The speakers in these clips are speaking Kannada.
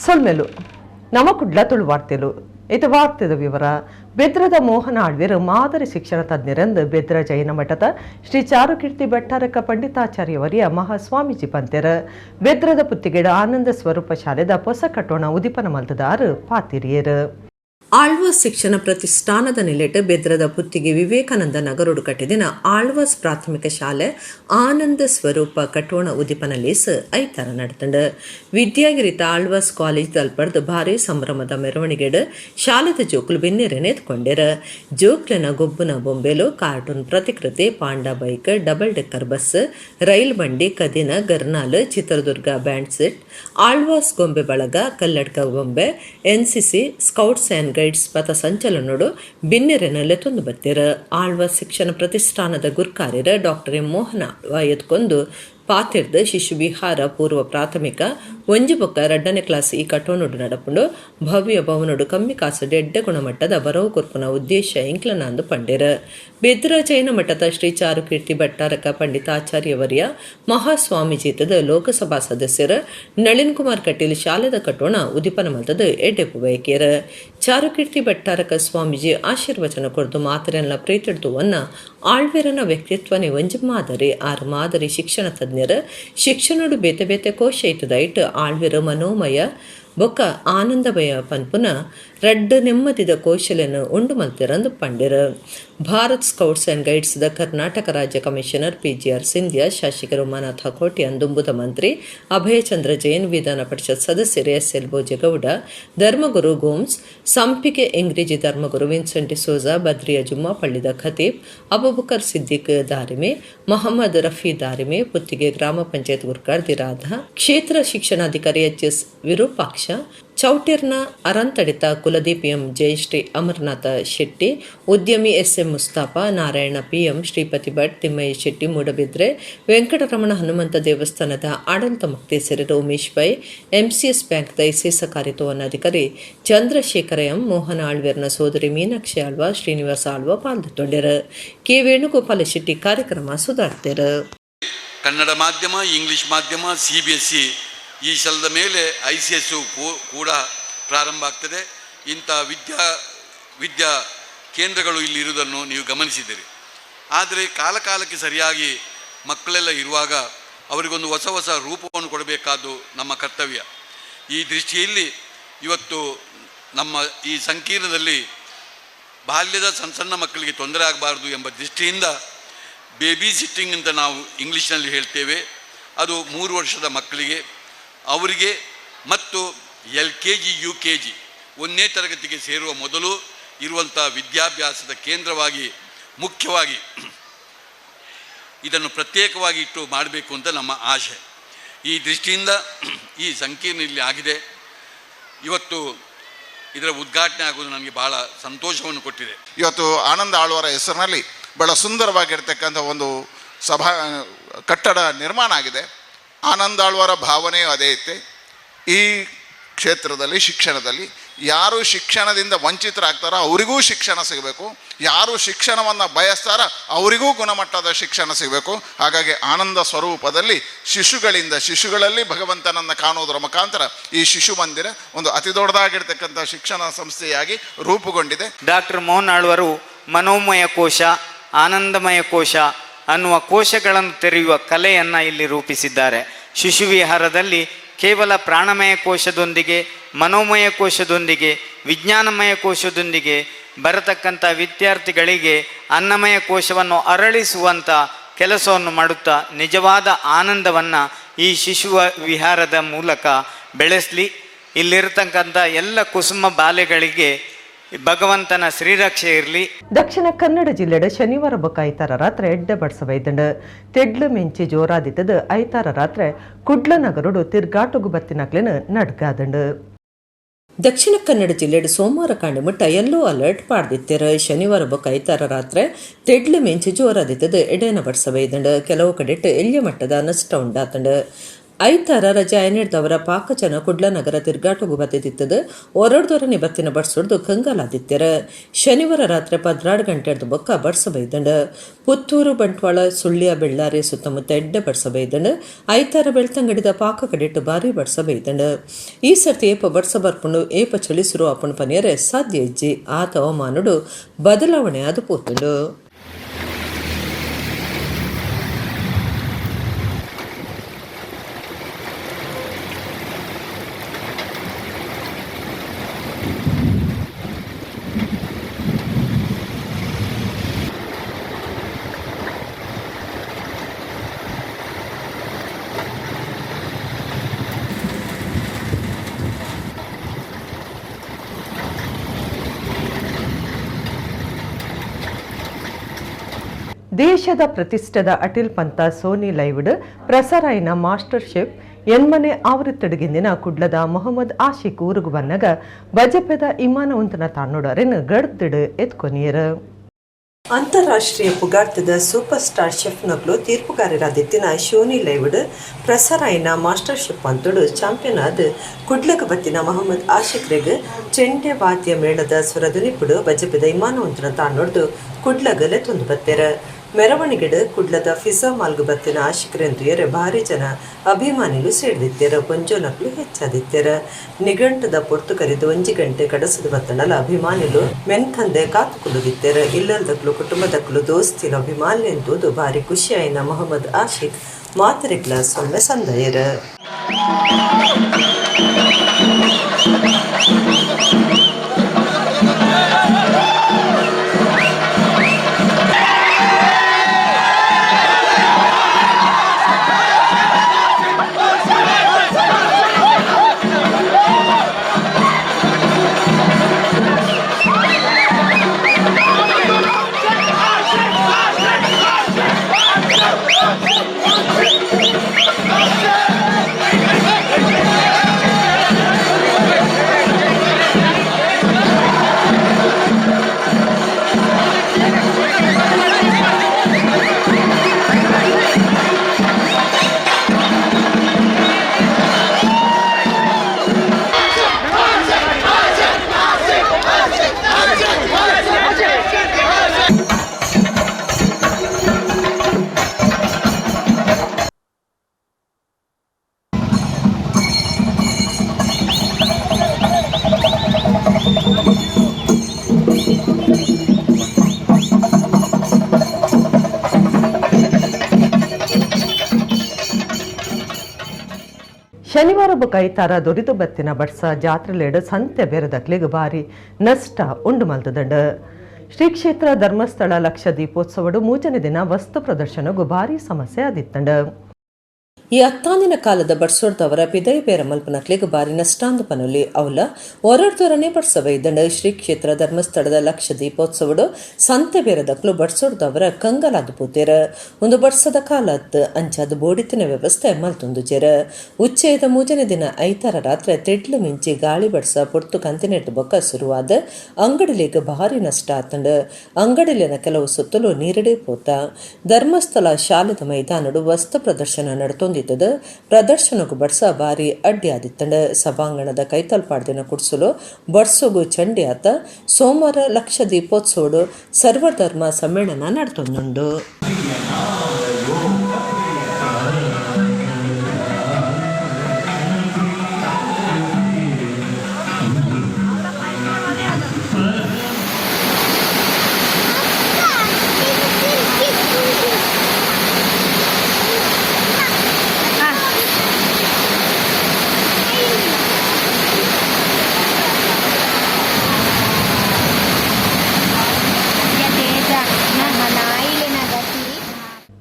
ಸೊಲ್ಮೆಲು ನಮ್ಮ ಕುಡ್ಲ ತುಳು ವಾರ್ತೆಲು ಇದು ವಾರ್ತೆದ ವಿವರ. ಬೆದ್ರದ ಮೋಹನ ಆಳ್ವೀರ್ ಮಾದರಿ ಶಿಕ್ಷಣ ತಜ್ಞರೆಂದು ಬೆದ್ರ ಜೈನ ಮಠದ ಶ್ರೀ ಚಾರುಕೀರ್ತಿ ಭಟ್ಟಾರಕ ಪಂಡಿತಾಚಾರ್ಯವರಿಯ ಮಹಾಸ್ವಾಮೀಜಿ ಪಂತೆರ್ ಬೆದ್ರದ ಪುತ್ತಿಗೆಡ ಆನಂದ ಸ್ವರೂಪ ಶಾಲೆದ ಹೊಸ ಕಟ್ಟೋಣ ಉದಿಪನ ಮಲ್ತದಾರು ಪಾತಿರಿಯರ್. ಆಳ್ವಾಸ್ ಶಿಕ್ಷಣ ಪ್ರತಿಷ್ಠಾನದ ನೆಲೆಟ್ ಬೆದ್ರದ ಪುತ್ತಿಗೆ ವಿವೇಕಾನಂದ ನಗರೋಡು ಕಟ್ಟಿದಿನ ಆಳ್ವಾಸ್ ಪ್ರಾಥಮಿಕ ಶಾಲೆ ಆನಂದ ಸ್ವರೂಪ ಕಟ್ಟೋಣ ಉದಿಪನ ಲೇಸ್ ಐತಾರ ನಡೆತಂಡು. ವಿದ್ಯಾಗಿರಿತ ಆಳ್ವಾಸ್ ಕಾಲೇಜ್ ತಲ್ಪಡ್ದು ಭಾರಿ ಸಂಭ್ರಮದ ಮೆರವಣಿಗೆಡ್ ಶಾಲೆದ ಜೋಕ್ಲು ಬೆನ್ನೆರೆ ನೆತ್ಕೊಂಡೆರ. ಜೋಕ್ಲನ ಗೊಬ್ಬನ ಬೊಂಬೆಲು ಕಾರ್ಟೂನ್ ಪ್ರತಿಕೃತಿ, panda bike, double decker bus, rail ಬಂಡಿ, ಕದಿನ, ಗರ್ನಾಲ್, ಚಿತ್ರದುರ್ಗ ಬ್ಯಾಂಡ್ ಸೆಟ್, ಆಳ್ವಾಸ್ ಗೊಂಬೆ ಬಳಗ, ಕಲ್ಲಡ್ಕ ಗೊಂಬೆ, ಎನ್ಸಿಸಿ, ಸ್ಕೌಟ್ಸ್ ಆ್ಯಂಡ್ ಗೈಡ್ಸ್ ಪಥ ಸಂಚಲನೋಡು ಬಿನ್ನೆರೆನಲ್ಲೇ ತಂದು ಬರ್ತೀರ. ಆಳ್ವಾಸ್ ಶಿಕ್ಷಣ ಪ್ರತಿಷ್ಠಾನದ ಗುರ್ಕಾರ್ಯರ ಡಾಕ್ಟರ್ ಎಂ ಮೋಹನ ಎತ್ಕೊಂಡು ಪಾತಿರ್ದ ಶಿಶು ವಿಹಾರ ಪೂರ್ವ ಪ್ರಾಥಮಿಕ ಒಂಜಿ ಬೊಕ್ಕ 2ನೇ ಕ್ಲಾಸ್ ಈ ಕಟ್ಟೋನೋಡು ನಡಪುಂಡು ಭವ್ಯ ಭವನೋಡು ಕಮ್ಮಿ ಕಾಸು ಎಡ್ಡ ಗುಣಮಟ್ಟದ ಬರವು ಕೊರ್ಪುನ ಉದ್ದೇಶ ಇಂಕ್ಲನಾಂದು ಪಂಡೇರ. ಬೆದ್ರ ಜೈನ ಮಠದ ಶ್ರೀ ಚಾರುಕೀರ್ತಿ ಭಟ್ಟಾರಕ ಪಂಡಿತಾಚಾರ್ಯವರಿಯ ಮಹಾಸ್ವಾಮೀಜಿತದ ಲೋಕಸಭಾ ಸದಸ್ಯರ ನಳಿನ್ ಕುಮಾರ್ ಕಟೀಲ್ ಶಾಲೆದ ಕಟ್ಟೋಣ ಉದಿಪನ ಮಲ್ತದ ಎಡ್ಡೆಪು ಬಯಕೇರ. ಚಾರುಕೀರ್ತಿ ಭಟ್ಟಾರಕ ಸ್ವಾಮೀಜಿ ಆಶೀರ್ವಚನ ಕೊಡ್ದು ಮಾತರೆಲ್ಲ ಪ್ರೀತಿಡ್ದುವನ್ನ ಆಳ್ವೇರನ ವ್ಯಕ್ತಿತ್ವನೇ ಒಂಜಿ ಮಾದರಿ ಆರು ಮಾದರಿ ಶಿಕ್ಷಣ ತಜ್ಞರ ಶಿಕ್ಷಣಡು ಬೇತೆ ಬೇತೆ ಕೋಶ ಇತ್ತದ ಇಟ್ಟು ಆಳ್ವಿರ ಮನೋಮಯ ಬೊಕ್ಕ ಆನಂದಮಯ ಪನ್ಪುನ ರಡ್ಡ ನೆಮ್ಮದಿದ ಕೌಶಲ್ಯನು ಉಂಡು ಮಲ್ತಿರಂದು ಪಂಡಿರ. ಭಾರತ್ ಸ್ಕೌಟ್ಸ್ ಆ್ಯಂಡ್ ಗೈಡ್ಸ್ ದ ಕರ್ನಾಟಕ ರಾಜ್ಯ ಕಮಿಷನರ್ PGR ಸಿಂಧ್ಯಾ, ಶಾಸಕರು ಉಮಾನಾಥ್ ಹಕೋಟಿ, ಅಂದುಂಬುದ ಮಂತ್ರಿ ಅಭಯಚಂದ್ರ ಜೈನ್, ವಿಧಾನ ಪರಿಷತ್ ಸದಸ್ಯರು SL ಭೋಜೇಗೌಡ, ಧರ್ಮಗುರು ಗೋಮ್ಸ್, ಸಂಪಿಗೆ ಇಂಗ್ರೇಜಿ ಧರ್ಮಗುರು ವಿನ್ಸೆಂಟ್ ಡಿಸೋಜಾ, ಬದ್ರಿಯಾ ಜುಮ್ಮಾ ಪಳ್ಳಿದ ಖತೀಬ್, ಅಬುಬಕರ್ ಸಿದ್ದಿಕ್ ದಾರಿಮೆ, ಮೊಹಮ್ಮದ್ ರಫಿ ದಾರಿಮೆ, ಪುತ್ತಿಗೆ ಗ್ರಾಮ ಪಂಚಾಯತ್ ಗುರ್ಕಾರ್ ದಿರಾಧ, ಕ್ಷೇತ್ರ ಶಿಕ್ಷಣಾಧಿಕಾರಿ HS ವಿರೂಪಾಕ್ಷ, ಚೌಟಿರ್ನ ಅರಂತಡಿತ ಕುಲದೀಪ್ ಎಂ ಜಯಶ್ರೀ ಅಮರನಾಥ ಶೆಟ್ಟಿ, ಉದ್ಯಮಿ SM ಮುಸ್ತಾಫಾ, ನಾರಾಯಣ PM, ಶ್ರೀಪತಿ ಭಟ್, ತಿಮ್ಮಯ್ಯ ಶೆಟ್ಟಿ, ಮೂಡಬಿದ್ರೆ, ವೆಂಕಟರಮಣ ಹನುಮಂತ ದೇವಸ್ಥಾನದ ಆಡಳಿತ ಮುಕ್ತೇಸರರು ಉಮೇಶ್ ಪೈ, MCS ಬ್ಯಾಂಕ್ದ ಸಹಕಾರಿತ್ವವನ್ನಾಧಿಕಾರಿ ಚಂದ್ರಶೇಖರ ಎಂ, ಮೋಹನ ಆಳ್ವೇರ್ನ ಸೋದರಿ ಮೀನಾಕ್ಷಿ ಆಳ್ವ, ಶ್ರೀನಿವಾಸ ಆಳ್ವ ಪಾಲ್ಗೊಂಡರು. ಕೆ ವೇಣುಗೋಪಾಲ ಶೆಟ್ಟಿ ಕಾರ್ಯಕ್ರಮ ಸುಧಾರ್ತೆರ. ಕನ್ನಡ ಮಾಧ್ಯಮ, ಇಂಗ್ಲಿಷ್ ಮಾಧ್ಯಮ, CBSE ಈ ಶಲದ ಮೇಲೆ ICS ಕೂಡ ಪ್ರಾರಂಭ ಆಗ್ತದೆ. ಇಂಥ ವಿದ್ಯಾ ಕೇಂದ್ರಗಳು ಇಲ್ಲಿ ಇರುವುದನ್ನು ನೀವು ಗಮನಿಸಿದ್ದೀರಿ. ಆದರೆ ಕಾಲಕಾಲಕ್ಕೆ ಸರಿಯಾಗಿ ಮಕ್ಕಳೆಲ್ಲ ಇರುವಾಗ ಅವರಿಗೊಂದು ಹೊಸ ಹೊಸ ರೂಪವನ್ನು ಕೊಡಬೇಕಾದ್ದು ನಮ್ಮ ಕರ್ತವ್ಯ. ಈ ದೃಷ್ಟಿಯಲ್ಲಿ ಇವತ್ತು ನಮ್ಮ ಈ ಸಂಕೀರ್ಣದಲ್ಲಿ ಬಾಲ್ಯದ ಸಣ್ಣ ಮಕ್ಕಳಿಗೆ ತೊಂದರೆ ಆಗಬಾರ್ದು ಎಂಬ ದೃಷ್ಟಿಯಿಂದ ಬೇಬಿ ಸಿಟ್ಟಿಂಗ್ ಅಂತ ನಾವು ಇಂಗ್ಲೀಷ್ನಲ್ಲಿ ಹೇಳ್ತೇವೆ. ಅದು 3 ವರ್ಷದ ಮಕ್ಕಳಿಗೆ, ಅವರಿಗೆ ಮತ್ತು LKG UKG 1ನೇ ತರಗತಿಗೆ ಸೇರುವ ಮೊದಲು ಇರುವಂಥ ವಿದ್ಯಾಭ್ಯಾಸದ ಕೇಂದ್ರವಾಗಿ ಮುಖ್ಯವಾಗಿ ಇದನ್ನು ಪ್ರತ್ಯೇಕವಾಗಿ ಇಟ್ಟು ಮಾಡಬೇಕು ಅಂತ ನಮ್ಮ ಆಶೆ. ಈ ದೃಷ್ಟಿಯಿಂದ ಈ ಸಂಕೀರ್ಣ ಇಲ್ಲಿ ಆಗಿದೆ. ಇವತ್ತು ಇದರ ಉದ್ಘಾಟನೆ ಆಗೋದು ನನಗೆ ಭಾಳ ಸಂತೋಷವನ್ನು ಕೊಟ್ಟಿದೆ. ಇವತ್ತು ಆನಂದ ಆಳ್ವರ ಹೆಸರಿನಲ್ಲಿ ಬಹಳ ಸುಂದರವಾಗಿರ್ತಕ್ಕಂಥ ಒಂದು ಕಟ್ಟಡ ನಿರ್ಮಾಣ ಆಗಿದೆ. ಆನಂದ ಆಳ್ವರ ಭಾವನೆಯೂ ಅದೇ ಐತೆ. ಈ ಕ್ಷೇತ್ರದಲ್ಲಿ ಶಿಕ್ಷಣದಲ್ಲಿ ಯಾರು ಶಿಕ್ಷಣದಿಂದ ವಂಚಿತರಾಗ್ತಾರೋ ಅವರಿಗೂ ಶಿಕ್ಷಣ ಸಿಗಬೇಕು, ಯಾರು ಶಿಕ್ಷಣವನ್ನು ಬಯಸ್ತಾರೋ ಅವರಿಗೂ ಗುಣಮಟ್ಟದ ಶಿಕ್ಷಣ ಸಿಗಬೇಕು. ಹಾಗಾಗಿ ಆನಂದ ಸ್ವರೂಪದಲ್ಲಿ ಶಿಶುಗಳಲ್ಲಿ ಭಗವಂತನನ್ನು ಕಾಣುವುದರ ಮುಖಾಂತರ ಈ ಶಿಶು ಮಂದಿರ ಒಂದು ಅತಿ ದೊಡ್ಡದಾಗಿರ್ತಕ್ಕಂಥ ಶಿಕ್ಷಣ ಸಂಸ್ಥೆಯಾಗಿ ರೂಪುಗೊಂಡಿದೆ. ಡಾಕ್ಟರ್ ಮೋಹನ್ ಆಳ್ವರು ಮನೋಮಯ ಕೋಶ, ಆನಂದಮಯ ಕೋಶ ಅನ್ನುವ ಕೋಶಗಳನ್ನು ತೆರೆಯುವ ಕಲೆಯನ್ನು ಇಲ್ಲಿ ರೂಪಿಸಿದ್ದಾರೆ. ಶಿಶು ವಿಹಾರದಲ್ಲಿ ಕೇವಲ ಪ್ರಾಣಮಯ ಕೋಶದೊಂದಿಗೆ, ಮನೋಮಯ ಕೋಶದೊಂದಿಗೆ, ವಿಜ್ಞಾನಮಯ ಕೋಶದೊಂದಿಗೆ ಬರತಕ್ಕಂಥ ವಿದ್ಯಾರ್ಥಿಗಳಿಗೆ ಅನ್ನಮಯ ಕೋಶವನ್ನು ಅರಳಿಸುವಂಥ ಕೆಲಸವನ್ನು ಮಾಡುತ್ತಾ ನಿಜವಾದ ಆನಂದವನ್ನು ಈ ಶಿಶು ವಿಹಾರದ ಮೂಲಕ ಬೆಳೆಸಲಿ. ಇಲ್ಲಿರತಕ್ಕಂಥ ಎಲ್ಲ ಕುಸುಮ ಬಾಲೆಗಳಿಗೆ ಭಗವಂತನ ಶ್ರೀರಕ್ಷೆ ಇರಲಿ. ದಕ್ಷಿಣ ಕನ್ನಡ ಜಿಲ್ಲೆಡ ಶನಿವಾರ ಬೊಕ್ಕ ಐತಾರ ರಾತ್ರಿ ಎಡ್ಡೆ ಬಡ್ಸವೈದಂಡು ತೆಡ್ಲು ಮಿಂಚಿ ಜೋರಾದಿತ್ತದು ಐತಾರ ರಾತ್ರಿ ಕುಡ್ಲ ನಗರೋಡು ತಿರ್ಗಾಟುಗು ಬತ್ತಿನಕ್ಲೆನ ನಡ್ಗಾದಂಡು. ದಕ್ಷಿಣ ಕನ್ನಡ ಜಿಲ್ಲೆಡ್ ಸೋಮವಾರ ಕಾಂಡಿಮುಟ್ಟ ಯೆಲ್ಲೋ ಅಲರ್ಟ್ ಪಾಡ್ದಿತ್ತರ. ಶನಿವಾರ ಬೊಕ್ಕ ಐತಾರ ರಾತ್ರಿ ತೆಡ್ಲು ಮಿಂಚಿ ಜೋರಾದಿತ್ತದು ಎಡೆನ ಬಡ್ಸವೈದಂಡು ಕೆಲವು ಕಡೆಟ್ಟು ಎಳ್ಯ ಮಟ್ಟದ ನಷ್ಟ ಉಂಡಾತಂಡು. ಐತಾರ ರಜೆ ಐನೆಡ್ದವರ ಪಾಕಜನ ಕುಡ್ಲ ನಗರ ತಿರ್ಗಾಟೋಗು ಬತ್ತಿತ್ತದು ಒರಡ್ದೊರನೆ ಬತ್ತಿನ ಬಡ್ಸೊಡ್ದು ಕಂಗಾಲಾದಿತ್ಯರ ಶನಿವಾರ ರಾತ್ರಿ 12 ಗಂಟೆಡ್ದು ಬೊಕ್ಕ ಬಡ್ಸ ಬೈದಂಡ ಪುತ್ತೂರು ಬಂಟ್ವಾಳ ಸುಳ್ಯ ಬೆಳ್ಳಾರಿ ಸುತ್ತಮುತ್ತ ಎಡ್ಡೆ ಬಡ್ಸ ಬೈದಂಡ ಐತಾರ ಬೆಳ್ತಂಗಡಿದ ಪಾಕ ಕಡೆಟ್ಟು ಬಾರಿ ಬಡ್ಸ ಬೈದಂಡ ಈ ಸರ್ತಿ ಏಪ ಬಡ್ಸ ಬರ್ಪುಂಡು ಏಪ ಚಳಿಸಿರು ಅಪ್ಪಣ ಪನಿಯರೆ ಸಾಧ್ಯ ಇಜ್ಜಿ ಆತ ಹವಾಮಾನುಡು ಬದಲಾವಣೆ ಅದು ಪೋತುಂಡು. ದೇಶದ ಪ್ರತಿಷ್ಠದ ಅಟಿಲ್ ಪಂತ ಸೋನಿ ಲೈವ್ಡ್ ಪ್ರಸಾರಾಯಿನ ಮಾಸ್ಟರ್ ಶೆಫ್ ಎನ್ಮನೆ ಆವೃತ್ತಡಿಗಿಂದಿನ ಕುಡ್ಲದ ಮೊಹಮ್ಮದ್ ಆಶಿಕ್ ಊರುಗು ಬನ್ನಗ ಬಜಪೆದ ಇಮಾನ ಉಂತನ ತಾನ್ನೋಡರೆನ್ ಗಡ್ದಿಡ್ ಎತ್ಕೊನಿಯರು. ಅಂತಾರಾಷ್ಟ್ರೀಯ ಪುಗಾರ್ತದ ಸೂಪರ್ ಸ್ಟಾರ್ ಶೆಫ್ ನಗ್ಲು ತೀರ್ಪುಗಾರರಾದಿತ್ತಿನ ಶೋನಿ ಲೈವ್ಡ್ ಪ್ರಸಾರಾಯಿನ ಮಾಸ್ಟರ್ ಶೆಫ್ ಅಂತೋಡು ಚಾಂಪಿಯನ್ ಆದ ಕುಡ್ಲಗ ಬತ್ತಿನ ಮೊಹಮ್ಮದ್ ಆಶಿಕ್ರೆಗ್ ಚೆಂಡೆ ವಾದ್ಯ ಮೇಳದ ಸ್ವರದುನಿಪುಡು ಬಜಪೆದ ಇಮಾನ ಉಂತನ ತಾನ್ನೋಡ್ದು ಕುಡ್ಲಗಲೆ ತುಂದು ಬತ್ತೆರ ಮೆರವಣಿಗೆಡ್ ಕುಡ್ಲದ ಫಿಜಾ ಮಾಲ್ಗು ಬತ್ತಿನ ಆಶಿಕ್ರೆಂದುಯರೆ ಭಾರಿ ಜನ ಅಭಿಮಾನಿಲು ಸೇಡ್ದಿತ್ತೆರ ಕೊಂಜೋನಕ್ಲು ಹೆಚ್ಚಾದಿತ್ತೆರ ನಿಘಂಟದ ಪೊರ್ತು ಕರೆದು 1 ಗಂಟೆ ಕಡಸದು ಬತ್ತನಲ ಅಭಿಮಾನಿಲು ಮೆನ್ಕಂದೆ ಕಾತು ಕುಲುದಿತ್ತೆರ ಇಲ್ಲದಕ್ಲು ಕುಟುಂಬದಕ್ಲು ದೋಸ್ತಿನ ಅಭಿಮಾನಿ ಎಂತುದು ಭಾರಿ ಖುಷಿಯಾಯಿನ ಮೊಹಮ್ಮದ್ ಆಶಿಕ್ ಮಾತರೆಗ್ಲ ಸೊಮ್ಮೆ ಸಂದಯರ. ಶನಿವಾರ ಐತಾರ ದೊರಿದು ಬತ್ತಿನ ಬಡ್ಸ ಜಾತ್ರೆಲೇಡ್ ಸಂತೆ ಬೇರೆದಕ್ಲಿಗೆ ಭಾರಿ ನಷ್ಟ ಉಂಡು ಮಲ್ತದಂಡ. ಶ್ರೀ ಕ್ಷೇತ್ರ ಧರ್ಮಸ್ಥಳ ಲಕ್ಷ ದೀಪೋತ್ಸವಡು 3ನೇ ದಿನ ವಸ್ತು ಪ್ರದರ್ಶನಗೂ ಭಾರಿ ಸಮಸ್ಯೆ ಆದಿತ್ತಂಡ. ಈ 10 ಕಾಲದ ಬಡ್ಸೋಡ್ದವರ ಪಿದೈ ಬೇರ ಮಲ್ಪನಕ್ಲಿಗೆ ಬಾರಿ ನಷ್ಟಾಂದು ಪನುಲಿ ಅವಲ ಹೊರಡ್ದವರನೇ ಬಡ್ಸವೈದಂಡ. ಶ್ರೀ ಕ್ಷೇತ್ರ ಧರ್ಮಸ್ಥಳದ ಲಕ್ಷ ದೀಪೋತ್ಸವಡು ಸಂತೆ ಬೇರೆದಕ್ಲು ಬಡ್ಸೋಡ್ದವರ ಕಂಗಲಾದು ಪೂತೇರ ಒಂದು ಬಡ್ಸದ ಕಾಲತ್ ಅಂಚಾದ ಬೋಡಿತಿನ ವ್ಯವಸ್ಥೆ ಮಲ್ತೊಂದು ಜೆರ. ಉಚ್ಚೇದ 3ನೇ ದಿನ ಐತಾರ ರಾತ್ರಿ ತೆಡ್ಲು ಮಿಂಚಿ ಗಾಳಿ ಬಡ್ಸ ಪೊರ್ತು ಕಂತಿನೆಟ್ಟು ಬೊಕ್ಕ ಶುರುವಾದ ಅಂಗಡಿಲಿಗೆ ಭಾರಿ ನಷ್ಟ ಆತಂಡ. ಅಂಗಡಿಲಿನ ಕೆಲವು ಸುತ್ತಲೂ ನೀರಡೇ ಪೋತ. ಧರ್ಮಸ್ಥಳ ಶಾಲೆದ ಮೈದಾನಡು ವಸ್ತು ಪ್ರದರ್ಶನ ನಡ್ತೊಂದಿ ಪ್ರದರ್ಶನಗೂ ಬಡ್ಸ ಬಾರಿ ಅಡ್ಡಿ ಆದಿತ್ತಂಡ. ಸಭಾಂಗಣದ ಕೈತಲ್ಪಾಡ್ದಿನ ಕುಡ್ಸಲು ಬಡ್ಸೋಗು ಚಂಡಿ ಆತ. ಸೋಮವಾರ ಲಕ್ಷ ದೀಪೋತ್ಸವಡು ಸರ್ವಧರ್ಮ ಸಮ್ಮೇಳನ ನಡ್ತೊಂದುಂಡು.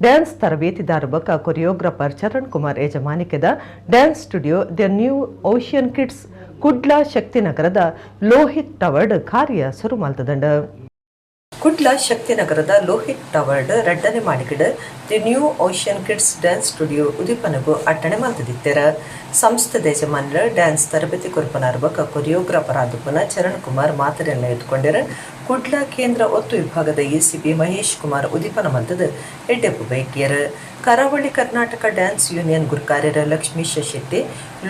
ಡ್ಯಾನ್ಸ್ ತರಬೇತಿದಾರ ಬಕ ಕೊರಿಯೋಗ್ರಾಫರ್ ಚರಣ್ ಕುಮಾರ್ ಯಜಮಾನಿಕೆದ dance studio the New Ocean Kids Kudla ಶಕ್ತಿನಗರದ ಲೋಹಿತ್ ಟವರ್ಡ್ ಕಾರ್ಯ ಶುರು ಮಲ್ತದಂಡ. ಕುಡ್ಲ ಶಕ್ತಿನಗರದ ಲೋಹಿತ್ ಟವರ್ಡ್ ರೆಡ್ಡನೆ ಮಾಡಿಗಿಡ the New Ocean Kids dance studio ಉದಿಪನಗು ಅಟ್ಟಣೆ ಮಲ್ತದಿತ್ತೆರ ಸಂಸ್ಥೆ ಯಜಮಾನರ ಡ್ಯಾನ್ಸ್ ತರಬೇತಿ ಕೊರ್ಪನಾರ್ಬಕ ಕೊರಿಯೋಗ್ರಾಫರ್ ಆದುಪನ ಚರಣ್ ಕುಮಾರ್ ಮಾತರೆಲ್ಲ ಎತ್ಕೊಂಡಿರ ಕುಡ್ಲ ಕೇಂದ್ರ ಒತ್ತು ವಿಭಾಗದ ಎಸಿಪಿ ಮಹೇಶ್ ಕುಮಾರ್ ಉದಿಪನ ಮಲ್ತದ ಎಡ್ಡೆಪ್ಪು ಬೈಕಿಯರ ಕರಾವಳಿ ಕರ್ನಾಟಕ ಡ್ಯಾನ್ಸ್ ಯೂನಿಯನ್ ಗುರ್ಕಾರ್ಯರ ಲಕ್ಷ್ಮೀಶ ಶೆಟ್ಟಿ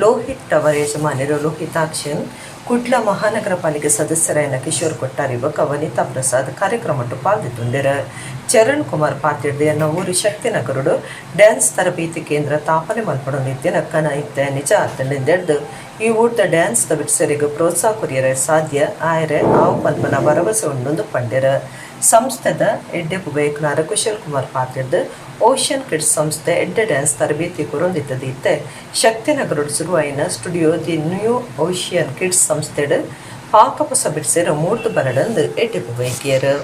ಲೋಹಿತ್ ಟವರ್ ಯಜಮಾನರು ಲೋಹಿತಾಕ್ಷನ್ ಕುಡ್ಲ ಮಹಾನಗರ ಪಾಲಿಕೆ ಸದಸ್ಯರಾಯನ ಕಿಶೋರ್ ಕೊಟ್ಟಾರಿಬಕ ವನಿತಾ ಪ್ರಸಾದ್ ಕಾರ್ಯಕ್ರಮಟ್ಟು ಪಾಲ್ಗೊಂಡಿರ ಚರಣ್ ಕುಮಾರ್ ಪಾತಿಡ್ದೆಯನ್ನ ಊರು ಶಕ್ತಿನಗರುಡು ಡ್ಯಾನ್ಸ್ ತರಬೇತಿ ಕೇಂದ್ರ ತಾಪನೆ ಮಲ್ಪಡು ನಿತ್ಯನ ಕನ ಇತ್ತ ನಿಜ ಅತ್ತಂಡೆಂದೆಡ್ದು ಈ ಊಟದ ಡ್ಯಾನ್ಸ್ ಬಿಡ್ಸರಿಗೆ ಪ್ರೋತ್ಸಾಹ ಕೊರಿಯರ ಸಾಧ್ಯ ಆಯರೆ ಆವು ಪಲ್ಪನ ಭರವಸೆ ಉಂಡೊಂದು ಪಂಡ್ಯರ ಸಂಸ್ಥೆದ ಎಡ್ಡೆಪ್ಪು ಬೈಕ್ನಾರ ಕುಶಲ್ ಕುಮಾರ್ ಪಾತಿಡ್ದು ಓಷನ್ ಕಿಡ್ಸ್ ಸಂಸ್ಥೆ ಎಡ್ಡೆ ಡ್ಯಾನ್ಸ್ ತರಬೇತಿ ಕೊರೊಂದಿತ್ತದಿತ್ತೆ ಶಕ್ತಿನಗರುಡು ಶುರುವಾಯಿನ studio the New Ocean Kids ಸಂಸ್ಥೆಡ್ ಪಾಕಪುಸ ಬಿಡ್ಸೆರ ಮೂರ್ತು ಬರಡಂದು ಎಡ್ಡೆಪ್ಪು ಬೈಕಿಯರು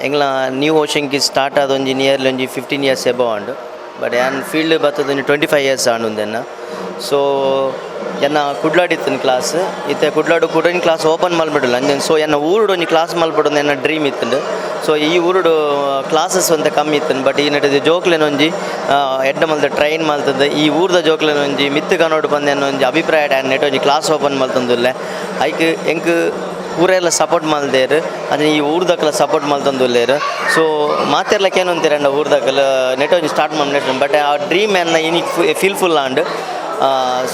ಎಂಗ್ಲ ನ್ಯೂ ಓಷನ್ಗೆ ಸ್ಟಾರ್ಟ್ ಆದ ಒಂಜಿ ನಿಯರ್ಲಿ ಒಂಜಿ 15 years ಎಬೋ ಉಂಡು ಬಟ್ ಯಾನ್ ಫೀಲ್ಡ್ ಬರ್ತದ ಒಂಜಿ 25 years ಆಂಡುಂದೆನ್ನ ಸೊ ಎನ್ನ ಕುಡ್ಲಾಡಿತ್ತಿನ ಕ್ಲಾಸ್ ಇತ್ತೆ ಕುಡ್ಲಾಡು ಕುಡನ್ ಕ್ಲಾಸ್ ಓಪನ್ ಮಲ್ಬಿಡಲ್ಲ ಅಂಜನ್ ಸೊ ಎನ್ನ ಊರುಡು ಒಂಜಿ ಕ್ಲಾಸ್ ಮಲ್ಬಿಡೋದು ಎನ್ನ ಡ್ರೀಮ್ ಇತ್ತಂಡು ಸೊ ಈ ಊರುಡು ಕ್ಲಾಸಸ್ ಅಂತ ಕಮ್ಮಿ ಇತ್ತನು ಬಟ್ ಈ ನಟಿದ ಜೋಕ್ಲೆನ ಒಂಜಿ ಎಡ್ಡ ಮಲ್ದ ಟ್ರೈನ್ ಮಲ್ತದ ಈ ಊರ್ದ ಜೋಕ್ಲೆನ ಒಂಜಿ ಮಿತ್ತು ಕನ್ನೋಡು ಬಂದು ಒಂಜಿ ಅಭಿಪ್ರಾಯ ಡ್ಯಾನ್ ನೆಟ್ ಒಂಜಿ ಕ್ಲಾಸ್ ಓಪನ್ ಮಲ್ತಂದುಲ್ಲೆ ಐಕ್ ಎಂಕ್ ಊರೆಲ್ಲ ಸಪೋರ್ಟ್ ಮಲ್ದೇರು ಅದೇ ಈ ಊರ್ದಕ್ಕಲ ಸಪೋರ್ಟ್ ಮಲ್ತಂದುಲ್ಲೇರು ಸೊ ಮಾತೆರ್ಲಕ್ಕೆ ಏನು ಅಂತೀರ ಊರ್ದಕ್ಕಲ ನೆಟ್ ಒಂಜಿ ಸ್ಟಾರ್ಟ್ ಮಾಡಿ ಬಟ್ ಆ ಡ್ರೀಮ್ ಎನ್ನ ಇನಿಕ್ ಫೀಲ್ಫುಲ್ ಆಂಡ್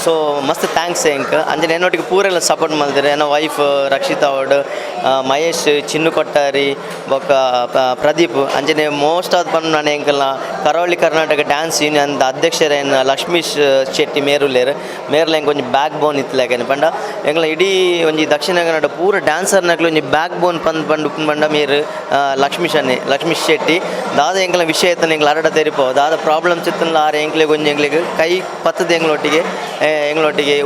ಸೊ ಮಸ್ತ್ ಥ್ಯಾಂಕ್ಸ್ ಎಂಕ್ ಅಂಜನೆ ಏನೊಟ್ಟಿಗೆ ಪೂರೆಲ್ಲ ಸಪೋರ್ಟ್ ಮಲ್ದಿರ ಏನೋ ವೈಫ್ ರಕ್ಷಿತಾ ಅವಡ್ ಮಹೇಶ್ ಚಿನ್ನು ಕೊಟ್ಟಾರಿ ಬೊಕ್ಕ ಪ್ರದೀಪ್ ಅಂಜನೆ ಮೋಸ್ಟ್ ಆದ್ ಪಂಡು ನಾನು ಎಂಕಲ್ನ ಕರಾವಳಿ ಕರ್ನಾಟಕ ಡ್ಯಾನ್ಸ್ ಯೂನಿಯನ್ ಅಧ್ಯಕ್ಷರೇನು ಲಕ್ಷ್ಮೀಶ್ ಶೆಟ್ಟಿ ಮೇರುಲೇರು ಮೇರ್ಲ ಎಂಕ್ ಒಂಜಿ ಬ್ಯಾಕ್ ಬೋನ್ ಇತ್ತಲಾಗೇನೆ ಪಂಡ ಎಂಗ್ಲ ಇಡೀ ಒಂಜಿ ದಕ್ಷಿಣ ಕನ್ನಡ ಪೂರ ಡ್ಯಾನ್ಸರ್ನಕ್ಲು ಒಂಜಿ ಬ್ಯಾಕ್ ಬೋನ್ ಪಂಡು ಪಂಡ ಮೇರು ಲಕ್ಷ್ಮೀಶ್ ಶೆಟ್ಟಿ ದಾದ ಎಂಕ್ಲ ವಿಷಯ ಇತ್ತನ ಎಂಗ್ಲ ಅರಡ ತೆರಿಪೋ ದಾದ ಪ್ರಾಬ್ಲಮ್ಸ್ ಇತ್ತಲ್ಲ ಆರು ಎಂಕ್ಲೆಗೆ ಒಂಜಿ ಎಂಗ್ಲಿಗೆ ಕೈ ಪತ್ತದ ಎಂಗ್ಲೊಟ್ಟಿಗೆ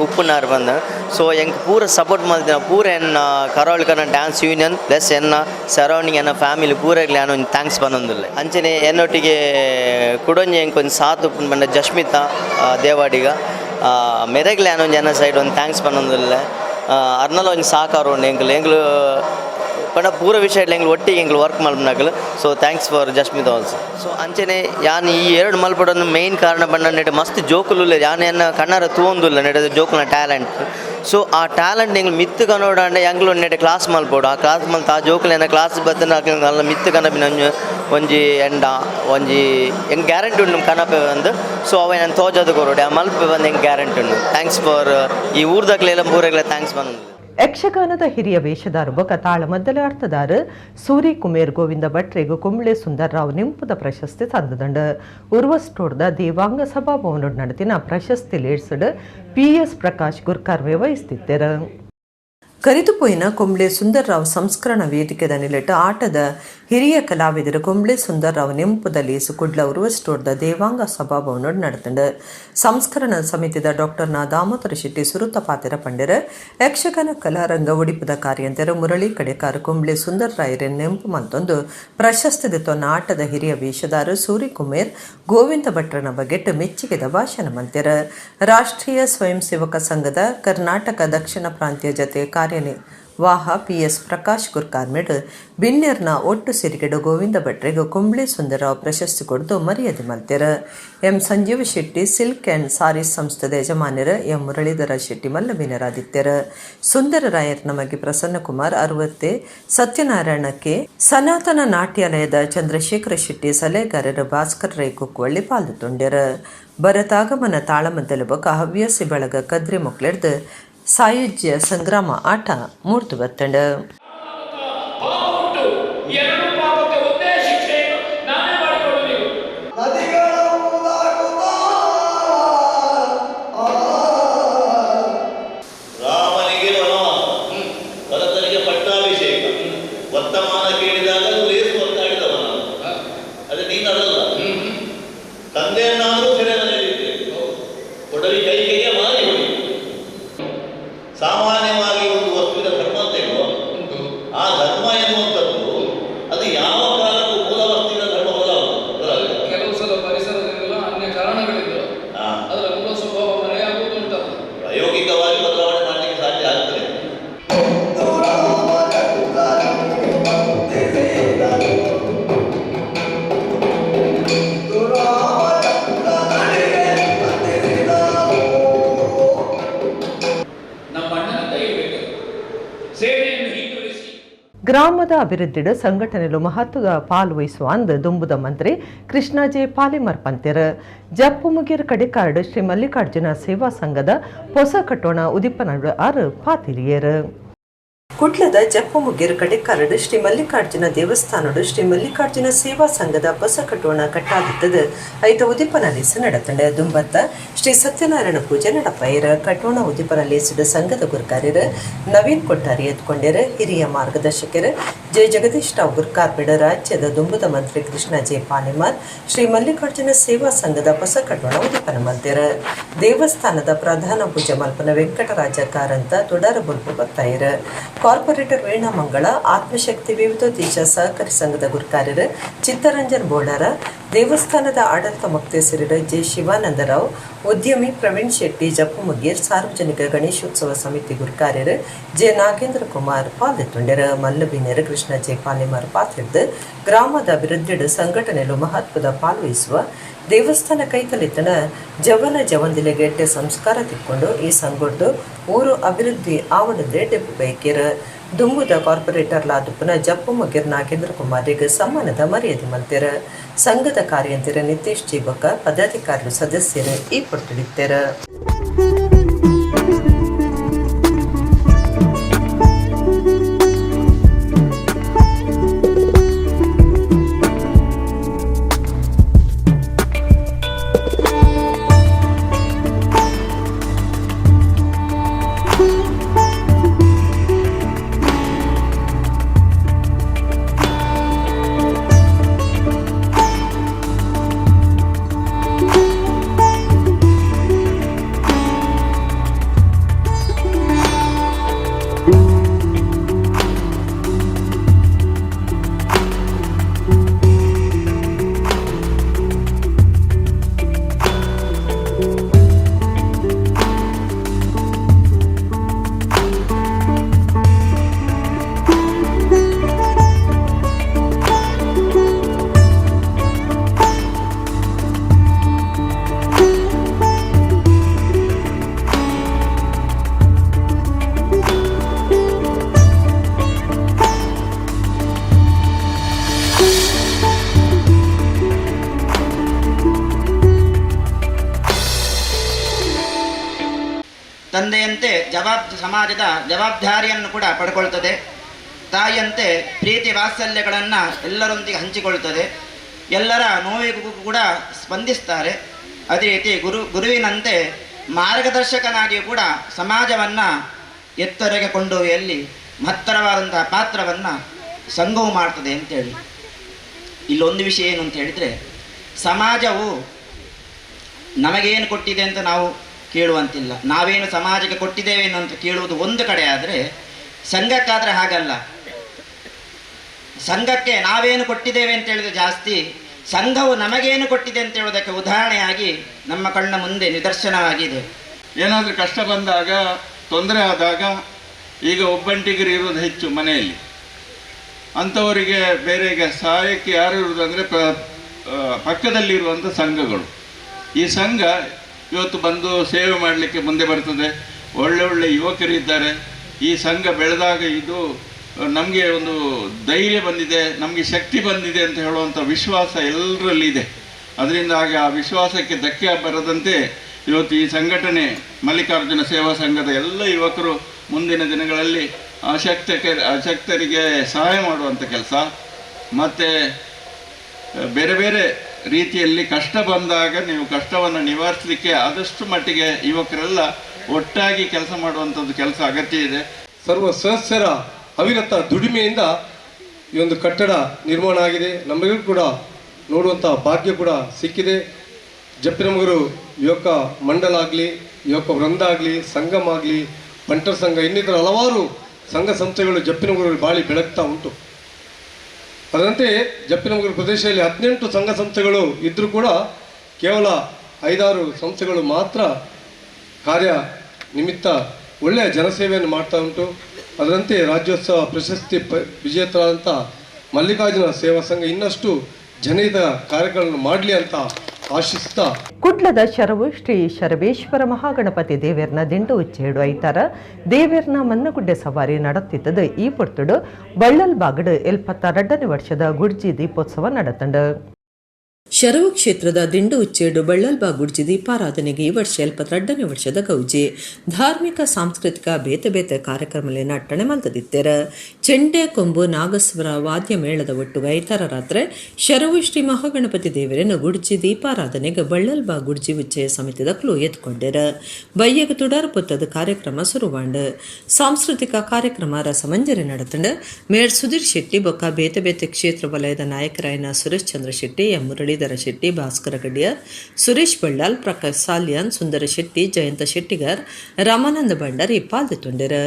ಉಪ್ಪುನಾರು ಬಂದ ಸೊ ಎಂಕ್ ಪೂರ ಸಪೋರ್ಟ್ ಮಾಡ್ತೀನಿ ಪೂರ ಎನ್ನ ಕರಾವಳಿ ಕನ್ನಡ ಡ್ಯಾನ್ಸ್ ಯೂನಿಯನ್ ಪ್ಲಸ್ ಎನ್ನ ಸರೌಂಡಿಂಗ್ ಎನ್ನ ಫ್ಯಾಮಿಲಿ ಪೂರಗ್ಲಿ ನಾನು ಒಂದು ಥ್ಯಾಂಕ್ಸ್ ಬಂದೊಂದಿಲ್ಲ ಅಂಚನೆ ಎನ್ನೊಟ್ಟಿಗೆ ಕುಡೊಂಜಿ ಎಂಕ್ ಒಂದು ಸಾತು ಬಂದ ಜಶ್ಮಿತಾ ದೇವಾಡಿಗ ಮೆರಗ್ಲಿ ನಾನು ಜನ ಸೈಡ್ ಒಂದು ಥ್ಯಾಂಕ್ಸ್ ಬಂದೊಂದಿಲ್ಲ ಅರ್ನಲ್ಲ ಒಂದು ಸಾಕಾರ ಉಂಡು ಎಂಗ್ಲು ಪಂಡ ಪೂರ ವಿಷಯ ಎಂಗ್ಲು ಒಟ್ಟಿಗೆ ಎಂಗ್ಲು ವರ್ಕ್ ಮಲ್ಪನಾಗಲು so thanks for Jasmith also so ಅಂಚನೆ ಯಾನ್ ಈ ಎರಡು ಮಲ್ಪಡೋದು ಮೇಯ್ನ್ ಕಾರಣ ಬಂದ ನೆಡೆ ಮಸ್ತ್ ಜೋಕುಲು ಯಾನ್ ಎನ್ನ ಕಣ್ಣಾರ ತೂಂದುಲ್ಲ ನೆಡೆ ಜೋಕುಲ ಟ್ಯಾಲೆಂಟ್ ಸೊ ಆ ಟ್ಯಾಲೆಂಟ್ ಎಂಗ್ಲು ಮಿತ್ತು ಕನ್ನೋಡಂಡೆ ಎಂಗ್ಲು ನೆಡೆ ಕ್ಲಾಸ್ ಮಲ್ಪೋಡು ಆ ಕ್ಲಾಸ್ ಮಲ್ತ ಆ ಜೋಕುಲು ಎನ್ನ ಕ್ಲಾಸ್ ಬತ್ತನ ಅಲ್ಲ ಮಿತ್ತು ಕನಪಿನ ಒಂಜಿ ಎಂಡ ಒಂಜಿ ಎಂಗ್ ಗ್ಯಾರಂಟಿ ಉಂಡು ಕನಪೆ ಬಂದು ಸೊ ಅವ ನಾನು ತೋಜೋದು ಕೊರೋಡೆ ಆ ಮಲ್ಪೆ ಬಂದು ಎಂಗ್ ಗ್ಯಾರಂಟಿ ಉಂಡು ಥ್ಯಾಂಕ್ಸ್ ಫಾರ್ ಈ ಊರ್ದಾಗ್ಲೆಲ್ಲ ಪೂರಗ್ಲೆ ಥ್ಯಾಂಕ್ಸ್ ಬಂದು ಯಕ್ಷಗಾನದ ಹಿರಿಯ ವೇಷಧಾರ ಬೊಕ ತಾಳಮದ್ದಲೆ ಅರ್ಥದಾರ ಸೂರಿ ಕುಮೇರ್ ಗೋವಿಂದ ಭಟ್ರಿಗೂ ಕುಂಬ್ಳೆ ಸುಂದರ್ರಾವ್ ನಿಂಪುದ ಪ್ರಶಸ್ತಿ ತಂದದಂಡ ಉರ್ವಸ್ಟೋಡ್ದ ದೇವಾಂಗ ಸಭಾಭವನ ನಡೆದಿನ ಪ್ರಶಸ್ತಿ ಲೇಡ್ಸಡ್ PS ಪ್ರಕಾಶ್ ಗುರ್ಕಾರ್ವೆ ವಹಿಸ್ತಿದ್ದರು ಕರಿದುಪೋಯಿನ ಕೊಂಬ್ಳೆ ಸುಂದರ್ರಾವ್ ಸಂಸ್ಕರಣ ವೇದಿಕೆದ ನಿಲೆಟ ಆಟದ ಹಿರಿಯ ಕಲಾವಿದರು ಕೊಂಬ್ಳೆ ಸುಂದರ್ರಾವ್ ನೆಂಪುದ ಲೇಸು ಕುಡ್ಲ ಉರ್ವಸ್ಟೋಡ್ದ ದೇವಾಂಗ ಸಭಾಭವನ ನಡೆತಂಡ ಸಂಸ್ಕರಣ ಸಮಿತಿದ ಡಾಕ್ಟರ್ ದಾಮೋದರ ಶೆಟ್ಟಿ ಸುರುತ ಪಾತೆರ ಪಂಡೆರ ಯಕ್ಷಗಾನ ಕಲಾರಂಗ ಉಡಿಪದ ಕಾರ್ಯಂತರ ಮುರಳಿ ಕಡೆಕಾರ ಕೊಂಬ್ಳೆ ಸುಂದರ್ರಾಯರ ನೆಂಪು ಮಂತೊಂದು ಪ್ರಶಸ್ತಿ ದಿತ್ತೊನ್ನ ಆಟದ ಹಿರಿಯ ವೇಷಧಾರ ಸೂರಿ ಕುಮೇರ್ ಗೋವಿಂದ ಭಟ್ರನ ಬಗೆಟ್ ಮೆಚ್ಚುಗೆದ ಭಾಷಣ ಮಂತ್ಯರ ರಾಷ್ಟ್ರೀಯ ಸ್ವಯಂ ಸೇವಕ ಸಂಘದ ಕರ್ನಾಟಕ ದಕ್ಷಿಣ ಪ್ರಾಂತ್ಯ ಜತೆ ವಾಹ PS ಪ್ರಕಾಶ್ ಗುರ್ಕಾರ್ಮೆಡ್ ಬಿನ್ನೆರ್ನ ಒಟ್ಟು ಸಿರಿಗೆಡು ಗೋವಿಂದ ಭಟ್ರಿಗೆ ಕುಂಬ್ಳೆ ಸುಂದರರಾವ್ ಪ್ರಶಸ್ತಿ ಕೊಡ್ದು ಮರ್ಯಾದೆ ಮಲ್ತ್ಯರ M Sanjeeva Shetty silk and sarees ಸಂಸ್ಥೆದ ಯಜಮಾನ್ಯರ ಎಂ ಮುರಳೀಧರ ಶೆಟ್ಟಿ ಮಲ್ಲವೀನರಾದಿತ್ಯರ ಸುಂದರರಾಯರ್ ನಮಗೆ ಪ್ರಸನ್ನಕುಮಾರ್ 60 ಸತ್ಯನಾರಾಯಣಕ್ಕೆ ಸನಾತನ ನಾಟ್ಯಾಲಯದ ಚಂದ್ರಶೇಖರ ಶೆಟ್ಟಿ ಸಲಹೆಗಾರರ ಭಾಸ್ಕರ್ ರೈ ಕುಕ್ಕುವಳ್ಳಿ ಪಾಲ್ಗೊಂಡ್ಯರ ಭರತಾಗಮನ ತಾಳಮದ್ದಲೆ ಬೊಕ ಹವ್ಯಾಸಿ ಬಳಗ ಕದ್ರಿ ಮೊಕ್ಲೆಡ್ದು ಸಾಯುಜ್ಯ ಸಂಗ್ರಾಮ ಆಟ ಮೂರ್ತು ಬತ್ತಂಡ ನದಿಗಳ ಗ್ರಾಮದ ಅಭಿವೃದ್ಧಿಡು ಸಂಘಟನೆಲು ಮಹತ್ವದ ಪಾಲು ವಹಿಸುವ ಅಂದ್ ದುಂಬುದ ಮಂತ್ರಿ ಕೃಷ್ಣಾಜೆ ಪಾಲಿಮರ್ ಪಂತೆರ್ ಜಪ್ಪು ಮುಗಿರ್ ಕಡಿಕಾರ್ಡ್ ಶ್ರೀ ಮಲ್ಲಿಕಾರ್ಜುನ ಸೇವಾ ಸಂಘದ ಹೊಸ ಕಟ್ಟೋಣ ಉದಿಪನಡು ಆರು ಪಾತಿರಿಯರ್ ಕುಡ್ಲದ ಜಪ್ಪು ಮುಗಿರ್ ಕಡಿಕಾರ್ಡ್ ಶ್ರೀ ಮಲ್ಲಿಕಾರ್ಜುನ ದೇವಸ್ಥಾನಡು ಶ್ರೀ ಮಲ್ಲಿಕಾರ್ಜುನ ಸೇವಾ ಸಂಘದ ಹೊಸ ಕಟ್ಟೋಣ ಕಟ್ಟಾದಿದ್ದದು ಐತ ಉದಿಪನಲೇಸು ನಡತಂಡ ದುಂಬತ್ತ ಶ್ರೀ ಸತ್ಯನಾರಾಯಣ ಪೂಜೆ ನಡಪೈರ ಕಟ್ಟೋಣ ಉದಿಪನಲೇಸುಡ ಸಂಘದ ಗುರ್ಕಾರ್ಯರು ನವೀನ್ ಕೊಟ್ಟಾರಿ ಎತ್ಕೊಂಡ್ಯರ ಹಿರಿಯ ಮಾರ್ಗದರ್ಶಕರು ಜಯ ಜಗದೀಶ್ ರಾವ್ ಗುರ್ಕಾರ್ಬಿಡ ರಾಜ್ಯದ ದುಂಬುದ ಮಂತ್ರಿ ಕೃಷ್ಣ ಜೆ ಪಾಲಿಮಾರ್ ಶ್ರೀ ಮಲ್ಲಿಕಾರ್ಜುನ ಸೇವಾ ಸಂಘದ ಹೊಸ ಕಟ್ಟೋಣ ಉದಿಪನ ಮಂತ್ಯರ ದೇವಸ್ಥಾನದ ಪ್ರಧಾನ ಪೂಜೆ ಮಲ್ಪನ ವೆಂಕಟರಾಜ ಕಾರಂತ ತೊಡರ ಬುಲ್ಪು ಬತ್ತಾಯಿರ ಕಾರ್ಪೊರೇಟರ್ ವೀಣಾ ಮಂಗಳ ಆತ್ಮಶಕ್ತಿ ವಿವಿಧೋದ್ದೇಶ ಸಹಕಾರಿ ಸಂಘದ ಗುರ್ಕಾರ್ಯರು ಚಿತ್ತರಂಜನ್ ಬೋಳಾರ ದೇವಸ್ಥಾನದ ಆಡಳಿತ ಮುಕ್ತೇಸರರು ಜೆ ಶಿವಾನಂದರಾವ್ ಉದ್ಯಮಿ ಪ್ರವೀಣ್ ಶೆಟ್ಟಿ ಜಪ್ಪು ಮುಗೀರ್ ಸಾರ್ವಜನಿಕ ಗಣೇಶೋತ್ಸವ ಸಮಿತಿ ಗುರ್ಕಾರ್ಯರು ಜೆ ನಾಗೇಂದ್ರ ಕುಮಾರ್ ಪಾಲ್ದೆತ್ತುಂಡರ ಮಲ್ಲಬಿನೇರ ಕೃಷ್ಣ ಜೆ ಪಾಲಿಮಾರ್ ಪಾತ್ರಿದ್ದು ಗ್ರಾಮದ ಅಭಿವೃದ್ಧಿಡು ಸಂಘಟನೆಲು ಮಹತ್ವದ ಪಾಲ್ವಹಿಸುವ ದೇವಸ್ಥಾನ ಕೈತಲಿತನ ಜವನ ಜವಂದಿಲೆಗೆಟ್ಟೆ ಸಂಸ್ಕಾರ ತಿಕ್ಕೊಂಡು ಈ ಸಂಗೊಟ್ಟು ಊರು ಅಭಿವೃದ್ಧಿ ಆವಡದೆ ಡೆಪ್ಪು ಬೈಕೇರ ದುಂಬುದ ಕಾರ್ಪೊರೇಟರ್ ಲಾದುಪ್ಪನ ಜಪ್ಪು ಮಗಿರ್ ನಾಗೇಂದ್ರ ಕುಮಾರಿಗೆ ಸಮ್ಮಾನದ ಮರ್ಯಾದೆ ಮಲ್ತೆರ ಸಂಘದ ಕಾರ್ಯಂತಿರ ನಿತೇಶ್ ಜೀಬಕ ಪದಾಧಿಕಾರಿಗಳು ಸದಸ್ಯರು ಈ ಪೊಟ್ಟುಡಿತ್ತೆರ ತಂದೆಯಂತೆ ಸಮಾಜದ ಜವಾಬ್ದಾರಿಯನ್ನು ಕೂಡ ಪಡ್ಕೊಳ್ತದೆ. ತಾಯಿಯಂತೆ ಪ್ರೀತಿ ವಾತ್ಸಲ್ಯಗಳನ್ನು ಎಲ್ಲರೊಂದಿಗೆ ಹಂಚಿಕೊಳ್ತದೆ. ಎಲ್ಲರ ನೋವಿಗೂ ಕೂಡ ಸ್ಪಂದಿಸ್ತಾರೆ. ಅದೇ ರೀತಿ ಗುರುವಿನಂತೆ ಮಾರ್ಗದರ್ಶಕನಾಗಿಯೂ ಕೂಡ ಸಮಾಜವನ್ನು ಎತ್ತರೆಗೆ ಕೊಂಡೊಯ್ಯುವಲ್ಲಿ ಮಹತ್ತರವಾದಂತಹ ಪಾತ್ರವನ್ನು ಸಂಘವು ಮಾಡ್ತದೆ ಅಂತೇಳಿ. ಇಲ್ಲೊಂದು ವಿಷಯ ಏನು ಅಂತ ಹೇಳಿದರೆ, ಸಮಾಜವು ನಮಗೇನು ಕೊಟ್ಟಿದೆ ಅಂತ ನಾವು ಕೇಳುವಂತಿಲ್ಲ, ನಾವೇನು ಸಮಾಜಕ್ಕೆ ಕೊಟ್ಟಿದ್ದೇವೇನು ಅಂತ ಕೇಳುವುದು ಒಂದು ಕಡೆ. ಆದರೆ ಸಂಘಕ್ಕಾದರೆ ಹಾಗಲ್ಲ. ಸಂಘಕ್ಕೆ ನಾವೇನು ಕೊಟ್ಟಿದ್ದೇವೆ ಅಂತ ಹೇಳಿದ್ರೆ ಜಾಸ್ತಿ, ಸಂಘವು ನಮಗೇನು ಕೊಟ್ಟಿದೆ ಅಂತ ಹೇಳೋದಕ್ಕೆ ಉದಾಹರಣೆಯಾಗಿ ನಮ್ಮ ಕಣ್ಣ ಮುಂದೆ ನಿದರ್ಶನವಾಗಿದೆ. ಏನಾದರೂ ಕಷ್ಟ ಬಂದಾಗ, ತೊಂದರೆ ಆದಾಗ, ಈಗ ಒಬ್ಬಂಟಿಗರು ಇರೋದು ಹೆಚ್ಚು ಮನೆಯಲ್ಲಿ, ಅಂಥವರಿಗೆ ಬೇರೆ ಈಗ ಸಹಾಯಕ್ಕೆ ಯಾರು ಇರುವುದು ಅಂದರೆ ಪಕ್ಕದಲ್ಲಿರುವಂಥ ಸಂಘಗಳು. ಈ ಸಂಘ ಇವತ್ತು ಬಂದು ಸೇವೆ ಮಾಡಲಿಕ್ಕೆ ಮುಂದೆ ಬರ್ತದೆ. ಒಳ್ಳೆ ಯುವಕರಿದ್ದಾರೆ. ಈ ಸಂಘ ಬೆಳೆದಾಗ ಇದು ನಮಗೆ ಒಂದು ಧೈರ್ಯ ಬಂದಿದೆ, ನಮಗೆ ಶಕ್ತಿ ಬಂದಿದೆ ಅಂತ ಹೇಳುವಂಥ ವಿಶ್ವಾಸ ಎಲ್ಲರಲ್ಲಿದೆ. ಅದರಿಂದಾಗಿ ಆ ವಿಶ್ವಾಸಕ್ಕೆ ಧಕ್ಕೆ ಬರದಂತೆ ಇವತ್ತು ಈ ಸಂಘಟನೆ ಮಲ್ಲಿಕಾರ್ಜುನ ಸೇವಾ ಸಂಘದ ಎಲ್ಲ ಯುವಕರು ಮುಂದಿನ ದಿನಗಳಲ್ಲಿ ಅಶಕ್ತರಿಗೆ ಸಹಾಯ ಮಾಡುವಂಥ ಕೆಲಸ, ಮತ್ತು ಬೇರೆ ಬೇರೆ ರೀತಿಯಲ್ಲಿ ಕಷ್ಟ ಬಂದಾಗ ನೀವು ಕಷ್ಟವನ್ನು ನಿವಾರಿಸಲಿಕ್ಕೆ ಆದಷ್ಟು ಮಟ್ಟಿಗೆ ಯುವಕರೆಲ್ಲ ಒಟ್ಟಾಗಿ ಕೆಲಸ ಮಾಡುವಂಥದ್ದು ಕೆಲಸ ಅಗತ್ಯ ಇದೆ. ಸರ್ವ ಸದಸ್ಯರ ಅವಿರತ ದುಡಿಮೆಯಿಂದ ಈ ಒಂದು ಕಟ್ಟಡ ನಿರ್ಮಾಣ ಆಗಿದೆ. ನಮಗೂ ಕೂಡ ನೋಡುವಂಥ ಭಾಗ್ಯ ಕೂಡ ಸಿಕ್ಕಿದೆ. ಜಪ್ಪಿನಮಗರು ಯುವಕ ಮಂಡಲ ಆಗಲಿ, ಯುವಕ ವೃಂದ ಆಗಲಿ, ಸಂಗಮ ಆಗಲಿ, ಬಂಟರ್ ಸಂಘ, ಇನ್ನಿತರ ಹಲವಾರು ಸಂಘ ಸಂಸ್ಥೆಗಳು ಜಪ್ಪಿನಮಗರು ಬಾಳಿ ಬೆಳಗ್ತಾ ಉಂಟು. ಅದರಂತೆ ಜಪ್ಪಿನಮಗರು ಪ್ರದೇಶದಲ್ಲಿ 18 ಸಂಘ ಸಂಸ್ಥೆಗಳು ಇದ್ದರೂ ಕೂಡ ಕೇವಲ 5-6 ಸಂಸ್ಥೆಗಳು ಮಾತ್ರ ಕಾರ್ಯ ನಿಮಿತ್ತ ಒಳ್ಳೆಯ ಜನಸೇವೆಯನ್ನು ಮಾಡ್ತಾ ಉಂಟು. ಅದರಂತೆ ರಾಜ್ಯೋತ್ಸವ ಪ್ರಶಸ್ತಿ ವಿಜೇತರಾದಂಥ ಮಲ್ಲಿಕಾರ್ಜುನ ಸೇವಾ ಸಂಘ ಇನ್ನಷ್ಟು ಜನಹಿತ ಕಾರ್ಯಗಳನ್ನು ಮಾಡಲಿ ಅಂತ ಆಶಿಸ್ತಾ ಕುಡ್ಲದ ಶರವು ಶ್ರೀ ಶರಬೇಶ್ವರ ಮಹಾಗಣಪತಿ ದೇವೇರ್ನ ದಿಂಡು ಉಚ್ಚೇಡು ಐತಾರ ದೇವೇರ್ನ ಮನ್ನಗುಡ್ಡೆ ಸವಾರಿ ನಡೆತ್ತಿದ್ದದು ಈ ಪೊರ್ತುಡು ಬಳ್ಳಲ್ ಬಾಗಡು 72ನೇ ವರ್ಷದ ಗುಡ್ಜಿ ದೀಪೋತ್ಸವ ನಡೆತಂಡು. ಶರವು ಕ್ಷೇತ್ರದ ದಿಂಡು ಉಚ್ಚೇಡು ಬಳ್ಳಲ್ಬಾ ಗುಡ್ಜಿ ದೀಪಾರಾಧನೆಗೆ ಈ ವರ್ಷ 72ನೇ ವರ್ಷದ ಗೌಜಿ ಧಾರ್ಮಿಕ ಸಾಂಸ್ಕೃತಿಕ ಬೇತೆ ಬೇತೆ ಕಾರ್ಯಕ್ರಮದಲ್ಲಿ ನಟ್ಟಣೆ ಮಲ್ತದಿತ್ತೆರ ಚೆಂಡೆ ಕೊಂಬು ನಾಗಸ್ವರ ವಾದ್ಯ ಮೇಳದ ಒಟ್ಟುಗ ಐತಾರ ರಾತ್ರಿ ಶರವು ಶ್ರೀ ಮಹಾಗಣಪತಿ ದೇವರನ್ನು ಗುಡ್ಜಿ ದೀಪಾರಾಧನೆಗೆ ಬಳ್ಳಲ್ಬಾ ಗುಡ್ಜಿ ಉಚ್ಚಯ ಸಮಿತಿದ ಕ್ಲೂ ಎತ್ಕೊಂಡೆರ ಬಯ್ಯಗ ತುಡಾರು ಪೊತ್ತದ ಕಾರ್ಯಕ್ರಮ ಶುರುವಾಂಡು ಸಾಂಸ್ಕೃತಿಕ ಕಾರ್ಯಕ್ರಮ ರಸಮಂಜರಿ ನಡೆತಂಡು ಮೇಯರ್ ಸುಧೀರ್ ಶೆಟ್ಟಿ ಬೊಕ್ಕ ಬೇತೆ ಬೇತೆ ಕ್ಷೇತ್ರ ವಲಯದ ನಾಯಕರಾಯನ ಸುರೇಶ್ ಚಂದ್ರ ಶೆಟ್ಟಿ ಎಂ ಮುರಳೀಧರ ಶೆಟ್ಟಿ, ಭಾಸ್ಕರ ಗಡಿಯಾರ್, ಸುರೇಶ್ ಬಳ್ಳಾಲ್, ಪ್ರಕಾಶ್ ಸಾಲ್ಯಾನ್, ಸುಂದರ ಶೆಟ್ಟಿ, ಜಯಂತ ಶೆಟ್ಟಿಗಾರ್, ರಾಮಾನಂದ ಭಂಡಾರಿ ಪಾಲ್ಗೊಂಡಿರು.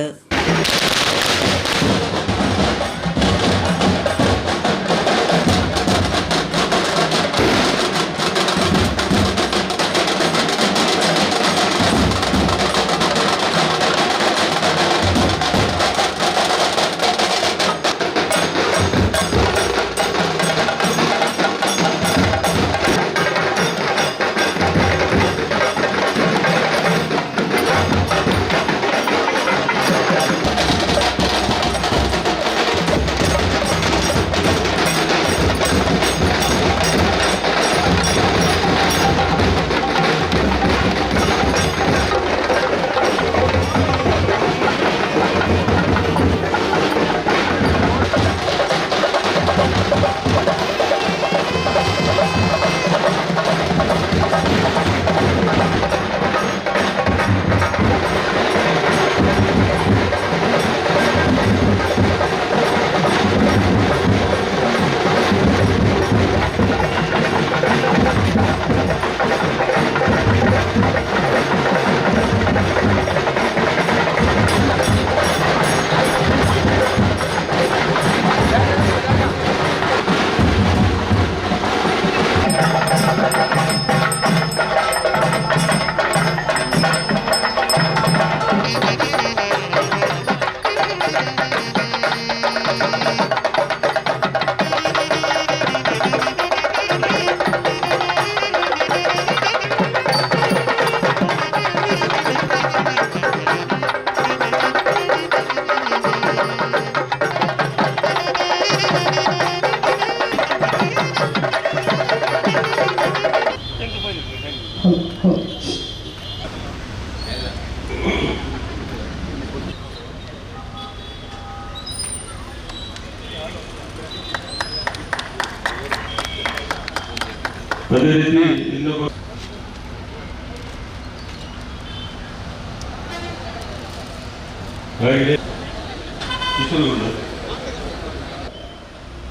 ಅದೇ ರೀತಿ ಇನ್ನೊಬ್ಬ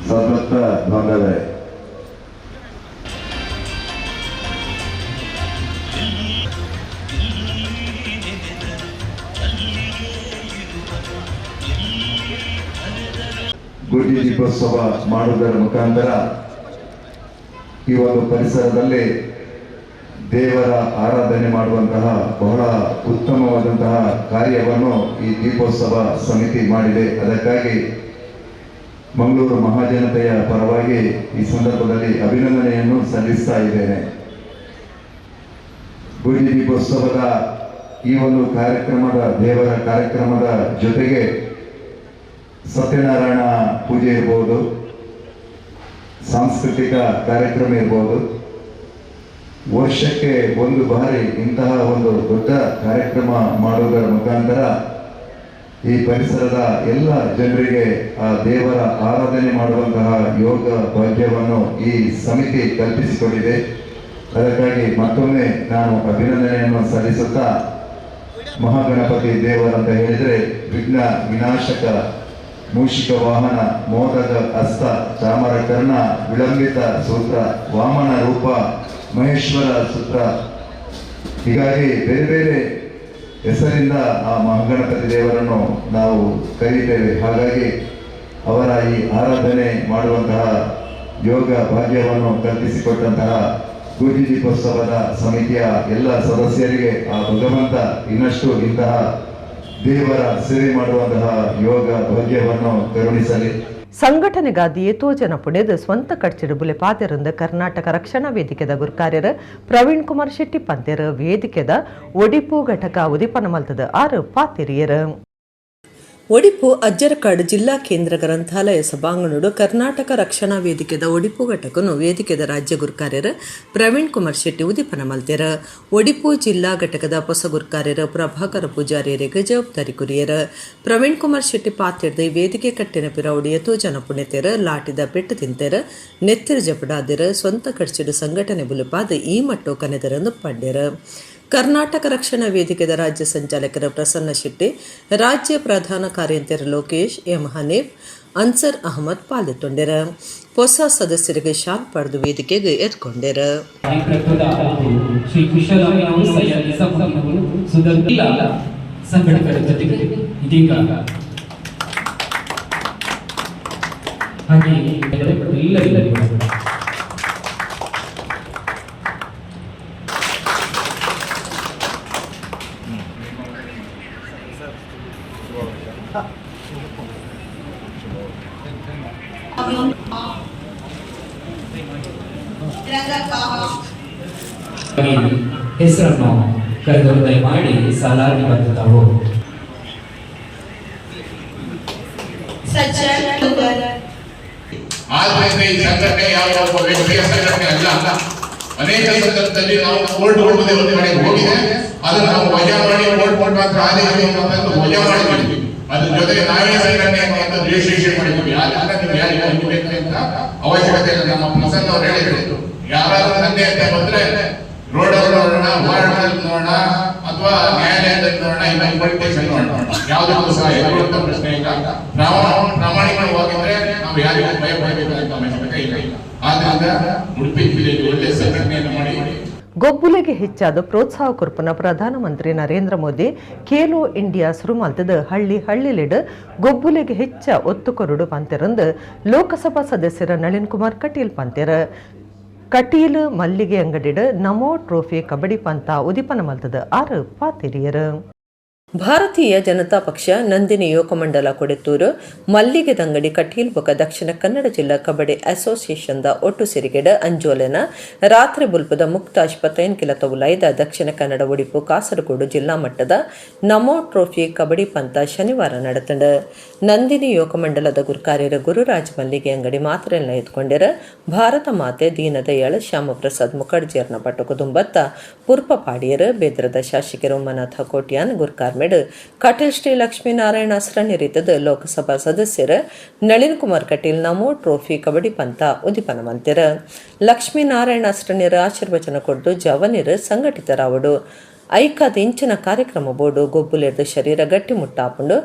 ಸತತ ಬಾಂಧವರೇ, ಗುಡಿ ದೀಪೋತ್ಸವ ಮಾಡುವುದರ ಮುಖಾಂತರ ಈ ಒಂದು ಪರಿಸರದಲ್ಲಿ ದೇವರ ಆರಾಧನೆ ಮಾಡುವಂತಹ ಬಹಳ ಉತ್ತಮವಾದಂತಹ ಕಾರ್ಯವನ್ನು ಈ ದೀಪೋತ್ಸವ ಸಮಿತಿ ಮಾಡಿದೆ. ಅದಕ್ಕಾಗಿ ಮಂಗಳೂರು ಮಹಾಜನತೆಯ ಪರವಾಗಿ ಈ ಸಂದರ್ಭದಲ್ಲಿ ಅಭಿನಂದನೆಯನ್ನು ಸಲ್ಲಿಸ್ತಾ ಇದ್ದೇನೆ. ಗುಡಿ ದೀಪೋತ್ಸವದ ಈ ಒಂದು ಕಾರ್ಯಕ್ರಮದ ದೇವರ ಕಾರ್ಯಕ್ರಮದ ಜೊತೆಗೆ ಸತ್ಯನಾರಾಯಣ ಪೂಜೆ ಇರ್ಬೋದು, ಸಾಂಸ್ಕೃತಿಕ ಕಾರ್ಯಕ್ರಮ ಇರ್ಬೋದು, ವರ್ಷಕ್ಕೆ ಒಂದು ಬಾರಿ ಇಂತಹ ಒಂದು ದೊಡ್ಡ ಕಾರ್ಯಕ್ರಮ ಮಾಡುವುದರ ಮುಖಾಂತರ ಈ ಪರಿಸರದ ಎಲ್ಲ ಜನರಿಗೆ ಆ ದೇವರ ಆರಾಧನೆ ಮಾಡುವಂತಹ ಯೋಗ ಭಾಗ್ಯವನ್ನು ಈ ಸಮಿತಿ ಕಲ್ಪಿಸಿಕೊಟ್ಟಿದೆ. ಅದಕ್ಕಾಗಿ ಮತ್ತೊಮ್ಮೆ ನಾನು ಅಭಿನಂದನೆಯನ್ನು ಸಲ್ಲಿಸುತ್ತಾ, ಮಹಾಗಣಪತಿ ದೇವರಂತ ಹೇಳಿದರೆ ವಿಘ್ನ ವಿನಾಶಕ, ಮೂಷಿಕ ವಾಹನ, ಮೋದಕ ಹಸ್ತ, ಚಾಮರ ಕರ್ಣ, ವಿಳಂಬಿತ ಸೂತ್ರ, ವಾಮನ ರೂಪ, ಮಹೇಶ್ವರ ಸೂತ್ರ, ಹೀಗಾಗಿ ಬೇರೆ ಬೇರೆ ಹೆಸರಿಂದ ಆ ಮಹಾಗಣಪತಿ ದೇವರನ್ನು ನಾವು ಕರೀತೇವೆ. ಹಾಗಾಗಿ ಅವರ ಈ ಆರಾಧನೆ ಮಾಡುವಂತಹ ಯೋಗ ಭಾಗ್ಯವನ್ನು ಕಲ್ಪಿಸಿಕೊಟ್ಟಂತಹ ಗುಡಿ ದೀಪೋತ್ಸವದ ಸಮಿತಿಯ ಎಲ್ಲ ಸದಸ್ಯರಿಗೆ ಆ ಭಗವಂತ ಇನ್ನಷ್ಟು ಇಂತಹ ದೇವರ ಸೇವೆ ಮಾಡುವಂತಹ ಯೋಗ ಭಾಗ್ಯವನ್ನು ಕರುಣಿಸಲಿ. ಸಂಘಟನೆಗಾಗಿ ಏತೋ ಜನ ಪುಣೆದ ಸ್ವಂತ ಕಡ್ಚಿಡು ಬುಲೆ ಪಾತೆರಂದ ಕರ್ನಾಟಕ ರಕ್ಷಣಾ ವೇದಿಕೆದ ಗುರ್ಕಾರ್ಯರ ಪ್ರವೀಣ್ ಕುಮಾರ್ ಶೆಟ್ಟಿ ಪಂತೆರ ವೇದಿಕೆದ ಒಡಿಪು ಘಟಕ ಉದಿಪನ ಮಲ್ತದ ಆರು ಪಾತೆರಿಯರ ಒಡಿಪು ಅಜ್ಜರಕಾಡು ಜಿಲ್ಲಾ ಕೇಂದ್ರ ಗ್ರಂಥಾಲಯ ಸಭಾಂಗಣಡು ಕರ್ನಾಟಕ ರಕ್ಷಣಾ ವೇದಿಕೆದ ಒಡಿಪು ಘಟಕನು ವೇದಿಕೆದ ರಾಜ್ಯ ಗುರ್ಕಾರ್ಯರ ಪ್ರವೀಣ್ ಕುಮಾರ್ ಶೆಟ್ಟಿ ಉದಿಪನ ಮಲ್ತೆರ ಒಡಿಪು ಜಿಲ್ಲಾ ಘಟಕದ ಹೊಸ ಗುರ್ಕಾರ್ಯರ ಪ್ರಭಾಕರ ಪೂಜಾರಿಯರಿಗೆ ಜವಾಬ್ದಾರಿ ಕುರಿಯರ ಪ್ರವೀಣ್ ಕುಮಾರ್ ಶೆಟ್ಟಿ ಪಾತೆರ್ದ ವೇದಿಕೆ ಕಟ್ಟಿನ ಪಿರೌಡಿ ಎತೋ ಜನ ಪುಣ್ಯತೆರ ಲಾಟಿದ ಪೆಟ್ಟು ತಿಂತೆರ ನೆತ್ತಿರ ಜಪಡಾದಿರ ಸ್ವಂತ ಕಡ್ಚಿಡು ಸಂಘಟನೆ ಬುಲುಪಾದ ಈ ಮಟ್ಟೋ ಕನೆದರಂದು ಪಡ್ಡೆರ ಕರ್ನಾಟಕ ರಕ್ಷಣಾ ವೇದಿಕೆದ ರಾಜ್ಯ ಸಂಚಾಲಕರ ಪ್ರಸನ್ನ ಶೆಟ್ಟಿ, ರಾಜ್ಯ ಪ್ರಧಾನ ಕಾರ್ಯಂತರ ಲೋಕೇಶ್ ಎಂ ಹನೀಫ್, ಅನ್ಸರ್ ಅಹಮದ್ ಪಾಲ್ಗೊಂಡರ. ಹೊಸ ಸದಸ್ಯರಿಗೆ ಶಾಲ್ ಪಡೆದು ವೇದಿಕೆಗೆ ಎತ್ಕೊಂಡರ. ಹೆಸರನ್ನು ಕರೆದು ದಯಮಾಡಿ ಸಾಲಾಗಿ ಬರುತ್ತಾವು. ಆದ್ರಿಂದ ಈ ಸಂಘಟನೆ ಯಾವ ಒಬ್ಬ ವ್ಯಕ್ತಿಯ ಸಂಘಟನೆ ಅಲ್ಲ. ಅನೇಕ ಸಂದರ್ಭದಲ್ಲಿ ನಾವು ಕೋರ್ಟ್ ಹೋಗುವುದೇ ಒಂದು ಕಡೆ ಹೋಗಿದೆ, ಅದನ್ನು ನಾವು ವಜಾ ಮಾಡಿ ಕೋರ್ಟ್ ಮಾತ್ರ ಆದೇಶವನ್ನು ವಜಾ ಮಾಡಿದ್ವಿ. ಅದ್ರ ಜೊತೆಗೆ ನಾವೇ ಸಂಘಟನೆ ರಿಜಿಸ್ಟ್ರೇಷನ್ ಮಾಡಿದ್ವಿ. ಆದ್ರಿಂದ ನೀವು ಯಾರಿಗೆ ಹೊಂದಬೇಕಂತ ಅವಶ್ಯಕತೆ ಇಲ್ಲ. ನಮ್ಮ ಪ್ರಸನ್ನ ಅವರು ಹೇಳಿದ್ರು, ಯಾರಾದ್ರೂ ತಂದೆ ಅಂತ ಬಂದ್ರೆ ರೋಡ್ ನೋಡೋಣ, ಹೋರಾಟದಲ್ಲಿ ನೋಡೋಣ, ಅಥವಾ ನ್ಯಾಯಾಲಯದಲ್ಲಿ ನೋಡೋಣ, ಇಲ್ಲ ಪೊಲಿಟಿಷನ್ ನೋಡೋಣ, ಯಾವುದಕ್ಕೂ ಸಹ ಎದುರುವಂತ ಪ್ರಶ್ನೆ ಇಲ್ಲ. ಪ್ರಾಮಾಣಿಕವಾಗಿದ್ರೆ ನಾವು ಯಾರಿಗೂ ಭಯ ಪಡಬೇಕಾದಂತ ಅವಶ್ಯಕತೆ ಇಲ್ಲ. ಆದ್ರಿಂದ ಉಡುಪಿ ಜಿಲ್ಲೆಯಲ್ಲಿ ಒಳ್ಳೆ ಸಂಘಟನೆಯನ್ನು ಮಾಡಿ ಗೊಬ್ಬುಲೆಗೆ ಹೆಚ್ಚಾದ ಪ್ರೋತ್ಸಾಹ ಕೊರ್ಪನ ಪ್ರಧಾನಮಂತ್ರಿ ನರೇಂದ್ರ ಮೋದಿ ಖೇಲೋ ಇಂಡಿಯಾ ಸುರುಮಾಲ್ತದ ಹಳ್ಳಿಲಿಡ್ ಗೊಬ್ಬುಲೆಗೆ ಹೆಚ್ಚ ಒತ್ತು ಕೊರಡು ಪಂತೆರಂದು ಲೋಕಸಭಾ ಸದಸ್ಯರ ನಳಿನ್ ಕುಮಾರ್ ಕಟೀಲ್ ಪಂತೆರ ಕಟೀಲ್ ಮಲ್ಲಿಗೆ ಅಂಗಡಿಡ್ ನಮೋ ಟ್ರೋಫಿ ಕಬಡ್ಡಿ ಪಂತ ಉದಿಪನ ಮಲ್ತದ ಆರು ಪಾತಿರಿಯರು. ಭಾರತೀಯ ಜನತಾ ಪಕ್ಷ ನಂದಿನಿ ಯೋಗಮಂಡಲ ಕೊಡೆತ್ತೂರು ಮಲ್ಲಿಗೆ ದಂಗಡಿ ಕಟೀಲ್ ಬೊಕ ದಕ್ಷಿಣ ಕನ್ನಡ ಜಿಲ್ಲಾ ಕಬಡ್ಡಿ ಅಸೋಸಿಯೇಷನ್ ದ ಒಟ್ಟು ಸಿರಿಗೆಡ ಅಂಜೋಲೆನ ರಾತ್ರಿ ಬುಲ್ಪದ ಮುಕ್ತ ಆಸ್ಪತ್ರೆಯನ್ ಕಿಲತ ಉಲಾಯ್ದ ದಕ್ಷಿಣ ಕನ್ನಡ ಉಡಿಪು ಕಾಸರಗೋಡು ಜಿಲ್ಲಾ ಮಟ್ಟದ ನಮೋ ಟ್ರೋಫಿ ಕಬಡ್ಡಿ ಪಂತ ಶನಿವಾರ ನಡೆತಂಡ. ನಂದಿನಿ ಯೋಗಮಂಡಲದ ಗುರುಕಾರ್ಯರ ಗುರುರಾಜ್ ಮಲ್ಲಿಗೆ ಅಂಗಡಿ ಮಾತ್ರೆಲ್ಲ ಎತ್ಕೊಂಡರ ಭಾರತ ಮಾತೆ ದೀನದಯಾಳ ಶ್ಯಾಮಪ್ರಸಾದ್ ಮುಖರ್ಜಿಯರ್ನ ಪಟ್ಟು ಕುಟುಂಬತ್ತ ಪುರ್ಪ ಪಾಡಿಯರ ಬೇದ್ರದ ಶಾಸಕರು ಉಮ್ಮನಾಥ ಕೋಟ್ಯಾನ್ ಗುರ್ಕಾರ್ ಕಟೀಲ್ ಶ್ರೀ ಲಕ್ಷ್ಮೀನಾರಾಯಣ ಅಸ್ರಣ್ಯರಿತದ ಲೋಕಸಭಾ ಸದಸ್ಯರ ನಳಿನ್ ಕುಮಾರ್ ಕಟೀಲ್ ನಮೋ ಟ್ರೋಫಿ ಕಬಡ್ಡಿ ಪಂತ ಉದಿಪನ ಮಂತಿರ. ಲಕ್ಷ್ಮೀನಾರಾಯಣ ಅಸ್ರಣ್ಯರ ಆಶೀರ್ವಚನ ಕೊಟ್ಟು ಜವನಿರ ಸಂಘಟಿತರಾವಡು ಐಕಾದ ಇಂಚಿನ ಕಾರ್ಯಕ್ರಮ ಬೋರ್ಡು ಗೊಬ್ಬುಲೆರ್ದ ಶರೀರ ಗಟ್ಟಿ ಮುಟ್ಟಾಪುಂಡು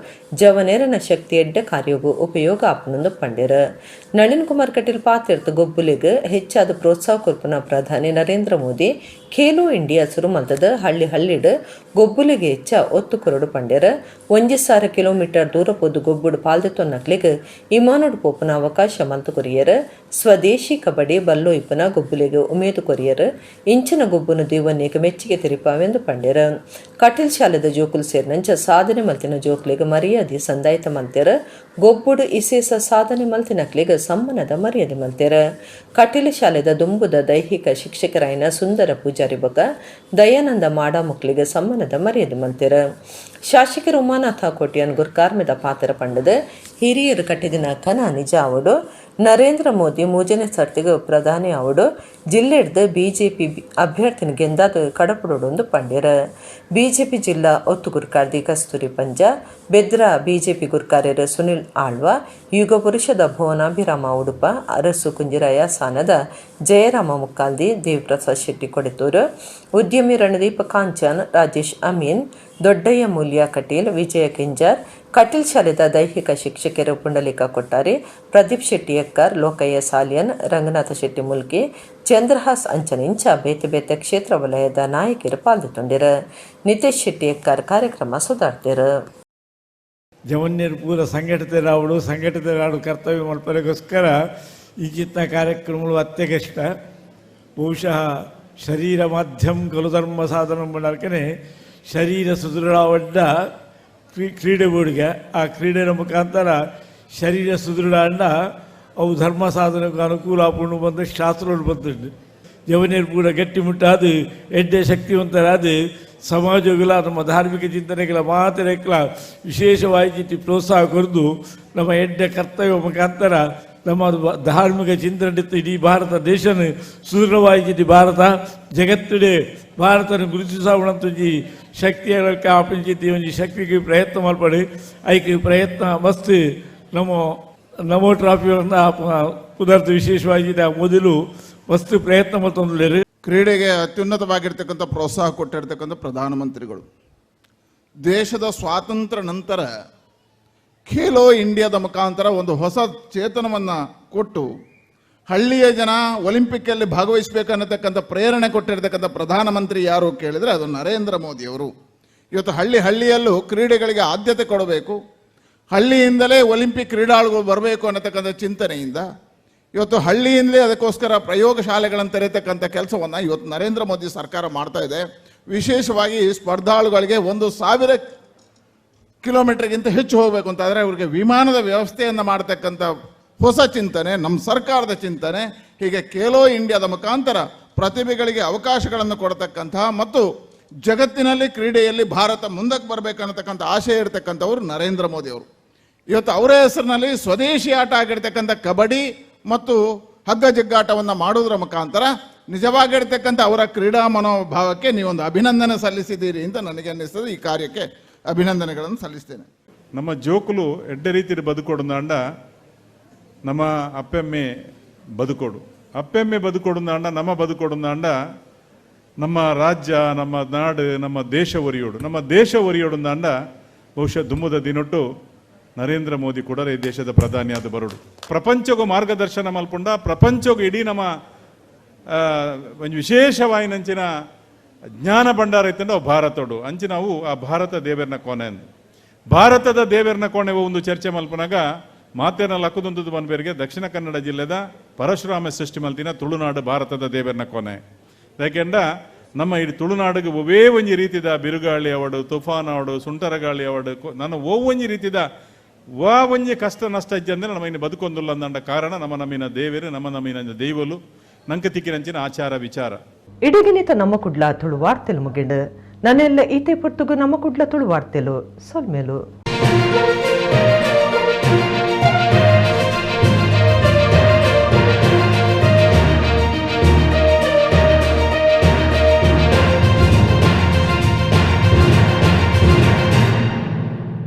ಜವನೇರನ ಶಕ್ತಿ ಎಡ್ಡ ಕಾರ್ಯವು ಉಪಯೋಗ ಆಪುನೊಂದು ಪಂಡಿರ. ನಳಿನ್ ಕುಮಾರ್ ಕಟೀಲ್ ಪಾತಿರ್ತ ಗೊಬ್ಬುಲೆಗೆ ಹೆಚ್ಚಾದ ಪ್ರೋತ್ಸಾಹ ಕೊರ್ಪನ ಪ್ರಧಾನಿ ನರೇಂದ್ರ ಮೋದಿ ಖೇಲೋ ಇಂಡಿಯಾ ಸುರುಮಲ್ತದ ಹಳ್ಳಿಡ್ ಗೊಬ್ಬುಲೆಗೆ ಹೆಚ್ಚ ಒತ್ತು ಕೊರಡು ಪಂಡ್ಯರ. 1,000 ಕಿಲೋಮೀಟರ್ ದೂರ ಪೋದು ಗೊಬ್ಬುಡು ಪಾಲ್ದೆತ್ತೊನ್ನಕ್ಲಿಗೆ ಇಮಾನುಡು ಪೋಪನ ಅವಕಾಶ ಮಲ್ತು ಕೊರಿಯರ. ಸ್ವದೇಶಿ ಕಬಡ್ಡಿ ಬಲ್ಲೋ ಇಪ್ಪನ ಗೊಬ್ಬುಲೆಗೆ ಉಮೇದು ಕೊರಿಯರ. ಇಂಚಿನ ಗೊಬ್ಬುನು ದೇವನ್ನೇಗೆ ಮೆಚ್ಚಿಗೆ ತಿರಿಪಾವೆಂದು ಪಂಡ್ಯರ. ಕಟೀಲ್ ಶಾಲೆದ ಜೋಕುಲು ಸೇರಿನಂಚ ಸಾಧನೆ ಮಲ್ತಿನ ಜೋಕ್ಲಿಗೆ ಮರ್ಯಾದೆ ಸಂದಾಯಿತ ಮಲ್ತೆರ. ಗೊಬ್ಬುಡು ಇಸೇಸ ಸಾಧನೆ ಮಲ್ತಿನಕ್ಲಿಗೆ ಸಮ್ಮನದ ಮರ್ಯಾದೆ ಮಲ್ತೆರ. ಕಟೀಲ್ ಶಾಲೆದ ದುಂಬುದ ದೈಹಿಕ ಶಿಕ್ಷಕರಾಯಿನ ಸುಂದರ ಪೂಜಾರಿ ಬೊಕ ದಯಾನಂದ ಮಾಡ ಮುಕ್ಲಿಗೆ ಸಮ್ಮನದ ಮರ್ಯಾದೆ ಮಲ್ತೆರ. ಶಾಸಕರು ಉಮಾನಾಥ ಕೋಟ್ಯಾನ್ ಗುರ್ಕಾರ್ಮೆದ ಪಾತ್ರ ಪಂಡದ ಹಿರಿಯರು ಕಟ್ಟಿದಿನ ಕನ ನಿಜ ಅವಡು ನರೇಂದ್ರ ಮೋದಿ ಮೂಜನೆ ಸರ್ತಿಗೆ ಪ್ರಧಾನಿ ಅವಡು ಜಿಲ್ಲೆಡ್ದ ಬಿಜೆಪಿ ಅಭ್ಯರ್ಥಿನ ಗೆಂದಾದ ಕಡಪಡೊಂದು ಪಂಡ್ಯರ. ಬಿಜೆಪಿ ಜಿಲ್ಲಾ ಒತ್ತು ಗುರ್ಕಾರ್ದಿ ಕಸ್ತೂರಿ ಪಂಜ ಬೆದ್ರ ಬಿಜೆಪಿ ಗುರ್ಕಾರ್ಯರ ಸುನಿಲ್ ಆಳ್ವ ಯುಗ ಪುರುಷದ ಭುವನಾಭಿರಾಮ ಉಡುಪ ಅರಸು ಕುಂಜಿರಾಯ ಸಾನದ ಜಯರಾಮ ಮುಕ್ಕಾಲ್ದಿ ದೇವಪ್ರಸಾದ್ ಶೆಟ್ಟಿ ಕೊಡೆತೂರು ಉದ್ಯಮಿ ರಣದೀಪ ಕಾಂಚನ್ ರಾಜೇಶ್ ಅಮೀನ್ ದೊಡ್ಡಯ್ಯ ಮೂಲ್ಯ ಕಟೀಲ್ ವಿಜಯ ಕೆಂಜಾರ್ ಕಟೀಲ್ ಶಾಲೆದ ದೈಹಿಕ ಶಿಕ್ಷಕರು ಪುಂಡಲಿಕ ಕೊಟ್ಟಾರಿ ಪ್ರದೀಪ್ ಶೆಟ್ಟಿ ಎಕ್ಕರ್ ಲೋಕಯ್ಯ ಸಾಲಿಯನ್ ರಂಗನಾಥ ಶೆಟ್ಟಿ ಮುಲ್ಕಿ ಚಂದ್ರಹಾಸ್ ಅಂಚನಿಂಚ ಬೇತೆ ಬೇತೆ ಕ್ಷೇತ್ರ ವಲಯದ ನಾಯಕರು ಪಾಲ್ಗೊಂಡಿರ. ನಿತೇಶ್ ಶೆಟ್ಟಿ ಎಕ್ಕರ್ ಕಾರ್ಯಕ್ರಮ ಸುಧಾರ್ತಿರ. ಜವನ್ಯರು ಪೂರ ಸಂಘಟಿತರಾಡು ಕರ್ತವ್ಯ ಮಲ್ಪರಿಗೋಸ್ಕರ ಈಗಿನ ಕಾರ್ಯಕ್ರಮಗಳು ಅತ್ಯಗಷ್ಟ. ಬಹುಶಃ ಶರೀರ ಮಾಧ್ಯಮ ಕಲು ಧರ್ಮ ಸಾಧನ ಮಾಡಕ್ಕೆ ಶರೀರ ಸುದೃಢವಡ್ಡ ಕ್ರೀಡೆ ಬೋರ್ಡ್ಗೆ ಆ ಕ್ರೀಡೆಯ ಮುಖಾಂತರ ಶರೀರ ಸುದೃಢ ಅಂಡ ಅವು ಧರ್ಮ ಸಾಧನಕ್ಕೆ ಅನುಕೂಲ ಆಪುಂಡು ಬಂದು ಶಾಸ್ತ್ರಗಳು ಬಂದುಂಡು ಜವನಿಯರು ಕೂಡ ಗಟ್ಟಿಮುಟ್ಟಾದು ಎಡ್ಡೆ ಶಕ್ತಿವಂತರಾದು ಸಮಾಜಗಳ ನಮ್ಮ ಧಾರ್ಮಿಕ ಚಿಂತನೆಗಳ ಮಾತರೆಗಳ ವಿಶೇಷವಾಗಿ ಪ್ರೋತ್ಸಾಹ ಕೊರದು ನಮ್ಮ ಎಡ್ಡೆ ಕರ್ತವ್ಯ ಮುಖಾಂತರ ನಮ್ಮ ಧಾರ್ಮಿಕ ಚಿಂತನೆ ಇಡೀ ಭಾರತ ದೇಶನ ಸುದೃಢವಾಗಿ ಭಾರತ ಜಗತ್ತಿಡೆ ಭಾರತನ ಗುರುತಿಸುವಂತಂಜಿ ಶಕ್ತಿಗಳಕ್ಕೆ ಆಪಿಂಚಿತಿ ಒಂಜಿ ಶಕ್ತಿಗೆ ಪ್ರಯತ್ನ ಮಲ್ಪಡಿ ಐಕೆ ಪ್ರಯತ್ನ ಮಸ್ತ್ ನಮೋ ಟ್ರಾಫಿಯನ್ನು ಕುದರ್ತು ವಿಶೇಷವಾಗಿ ಮೊದಲು ಮಸ್ತ್ ಪ್ರಯತ್ನ ಮತ್ತೊಂದು ಕ್ರೀಡೆಗೆ ಅತ್ಯುನ್ನತವಾಗಿರ್ತಕ್ಕಂಥ ಪ್ರೋತ್ಸಾಹ ಕೊಟ್ಟಿರ್ತಕ್ಕಂಥ ಪ್ರಧಾನಮಂತ್ರಿಗಳು ದೇಶದ ಸ್ವಾತಂತ್ರ್ಯ ನಂತರ ಖೇಲೋ ಇಂಡಿಯಾದ ಮುಖಾಂತರ ಒಂದು ಹೊಸ ಚೇತನವನ್ನು ಕೊಟ್ಟು ಹಳ್ಳಿಯ ಜನ ಒಲಿಂಪಿಕ್ಕಲ್ಲಿ ಭಾಗವಹಿಸಬೇಕನ್ನತಕ್ಕಂಥ ಪ್ರೇರಣೆ ಕೊಟ್ಟಿರ್ತಕ್ಕಂಥ ಪ್ರಧಾನಮಂತ್ರಿ ಯಾರು ಕೇಳಿದರೆ ಅದು ನರೇಂದ್ರ ಮೋದಿಯವರು. ಇವತ್ತು ಹಳ್ಳಿಯಲ್ಲೂ ಕ್ರೀಡೆಗಳಿಗೆ ಆದ್ಯತೆ ಕೊಡಬೇಕು, ಹಳ್ಳಿಯಿಂದಲೇ ಒಲಿಂಪಿಕ್ ಕ್ರೀಡಾಳುಗಳು ಬರಬೇಕು ಅನ್ನತಕ್ಕಂಥ ಚಿಂತನೆಯಿಂದ ಇವತ್ತು ಹಳ್ಳಿಯಿಂದಲೇ ಅದಕ್ಕೋಸ್ಕರ ಪ್ರಯೋಗಶಾಲೆಗಳನ್ನು ತೆರೆತಕ್ಕಂಥ ಕೆಲಸವನ್ನು ಇವತ್ತು ನರೇಂದ್ರ ಮೋದಿ ಸರ್ಕಾರ ಮಾಡ್ತಾ ಇದೆ. ವಿಶೇಷವಾಗಿ ಸ್ಪರ್ಧಾಳುಗಳಿಗೆ 1,000 ಕಿಲೋಮೀಟರ್ಗಿಂತ ಹೆಚ್ಚು ಹೋಗಬೇಕು ಅಂತಾದರೆ ಅವರಿಗೆ ವಿಮಾನದ ವ್ಯವಸ್ಥೆಯನ್ನು ಮಾಡತಕ್ಕಂಥ ಹೊಸ ಚಿಂತನೆ ನಮ್ಮ ಸರ್ಕಾರದ ಚಿಂತನೆ. ಹೀಗೆ ಖೇಲೋ ಇಂಡಿಯಾದ ಮುಖಾಂತರ ಪ್ರತಿಭೆಗಳಿಗೆ ಅವಕಾಶಗಳನ್ನು ಕೊಡತಕ್ಕಂತಹ ಮತ್ತು ಜಗತ್ತಿನಲ್ಲಿ ಕ್ರೀಡೆಯಲ್ಲಿ ಭಾರತ ಮುಂದಕ್ಕೆ ಬರಬೇಕನ್ನತಕ್ಕಂಥ ಆಶಯ ಇರತಕ್ಕಂಥವ್ರು ನರೇಂದ್ರ ಮೋದಿ ಅವರು. ಇವತ್ತು ಅವರ ಹೆಸರಿನಲ್ಲಿ ಸ್ವದೇಶಿ ಆಟ ಆಗಿರ್ತಕ್ಕಂಥ ಕಬಡ್ಡಿ ಮತ್ತು ಹಗ್ಗ ಜಗ್ಗಾಟವನ್ನು ಮಾಡೋದ್ರ ಮುಖಾಂತರ ನಿಜವಾಗಿರ್ತಕ್ಕಂಥ ಅವರ ಕ್ರೀಡಾ ಮನೋಭಾವಕ್ಕೆ ನೀವೊಂದು ಅಭಿನಂದನೆ ಸಲ್ಲಿಸಿದ್ದೀರಿ ಅಂತ ನನಗೆ ಅನ್ನಿಸ್ತದೆ. ಈ ಕಾರ್ಯಕ್ಕೆ ಅಭಿನಂದನೆಗಳನ್ನು ಸಲ್ಲಿಸ್ತೇನೆ. ನಮ್ಮ ಜೋಕುಲು ಎಡ್ಡೆ ರೀತಿ ಬದುಕೊಡುಂದಾಂಡ ನಮ್ಮ ಅಪ್ಪೆಮ್ಮೆ ಬದುಕೋಡು ಅಪ್ಪೆಮ್ಮೆ ಬದುಕೊಡುಂದಾಂಡ ನಮ್ಮ ಬದುಕೊಡುಂದಾಂಡ ನಮ್ಮ ರಾಜ್ಯ ನಮ್ಮ ನಾಡು ನಮ್ಮ ದೇಶ ಒರಿಯೋಡು ನಮ್ಮ ದೇಶ ಒರಿಯೋಡುಂದಾಂಡ ಬಹುಶಃ ದುಮ್ಮದ ದಿನೊಟ್ಟು ನರೇಂದ್ರ ಮೋದಿ ಕೂಡ ಈ ದೇಶದ ಪ್ರಧಾನಿ ಆದ ಬರೋಡು ಪ್ರಪಂಚಗೂ ಮಾರ್ಗದರ್ಶನ ಮಲ್ಪುಂಡ ಪ್ರಪಂಚಗೂ ಇಡೀ ನಮ್ಮ ಒಂದು ವಿಶೇಷವಾಯಿನಂಚಿನ ಜ್ಞಾನ ಭಂಡಾರ ಇತ್ತಂಡ ಅವು ಭಾರತೋಡು ಅಂಚಿ ನಾವು ಆ ಭಾರತ ದೇವೇರ್ನ ಕೋಣೆ ಅಂದು ಭಾರತದ ದೇವೇರ್ನ ಕೋಣೆ ಒಂದು ಚರ್ಚೆ ಮಲ್ಪನಾಗ ಮಾತೇನ ಲಕ್ಕುದೊಂದು ಬಂದ್ಬೇರಿಗೆ ದಕ್ಷಿಣ ಕನ್ನಡ ಜಿಲ್ಲೆದ ಪರಶುರಾಮ ಸೃಷ್ಟಿ ಮಲ್ತಿನ ತುಳುನಾಡು ಭಾರತದ ದೇವೇರ್ನ ಕೋಣೆ. ಯಾಕೆಂಡ ನಮ್ಮ ಇಡೀ ತುಳುನಾಡಿಗೆ ಒವೇ ಒಂಜಿ ರೀತಿದ ಬಿರುಗಾಳಿ ಅವಡು ತುಫಾನ್ ಅವಡು ಸುಂಟರಗಾಳಿ ಅವಡು ನಾನು ಒಂಜಿ ರೀತಿದ ಒಂಜಿ ಕಷ್ಟ ನಷ್ಟ ಇದ್ದಂದ್ರೆ ನಮ್ಮ ಇನ್ನು ಬದುಕೊಂದಿಲ್ಲ ಅಂದಂಡ ಕಾರಣ ನಮ್ಮಿನ ದೇವೇರು ನಮ್ಮಿನ ದೈವಲು ನಂಗೆ ತಿಕ್ಕಿನಂಚಿನ ಆಚಾರ ವಿಚಾರ ಇಡಗಿನಿತ ನಮ್ಮ ಕುಡ್ಲ ತುಳು ವಾರ್ತೆಲು ಮುಗಿಂಡು ನನ್ನೆಲ್ಲ ಈತೆ ಪೊರ್ತುಗು ನಮ್ಮ ಕುಡ್ಲ ತುಳು ವಾರ್ತೆಲು ಸೊಲ್ಮೇಲು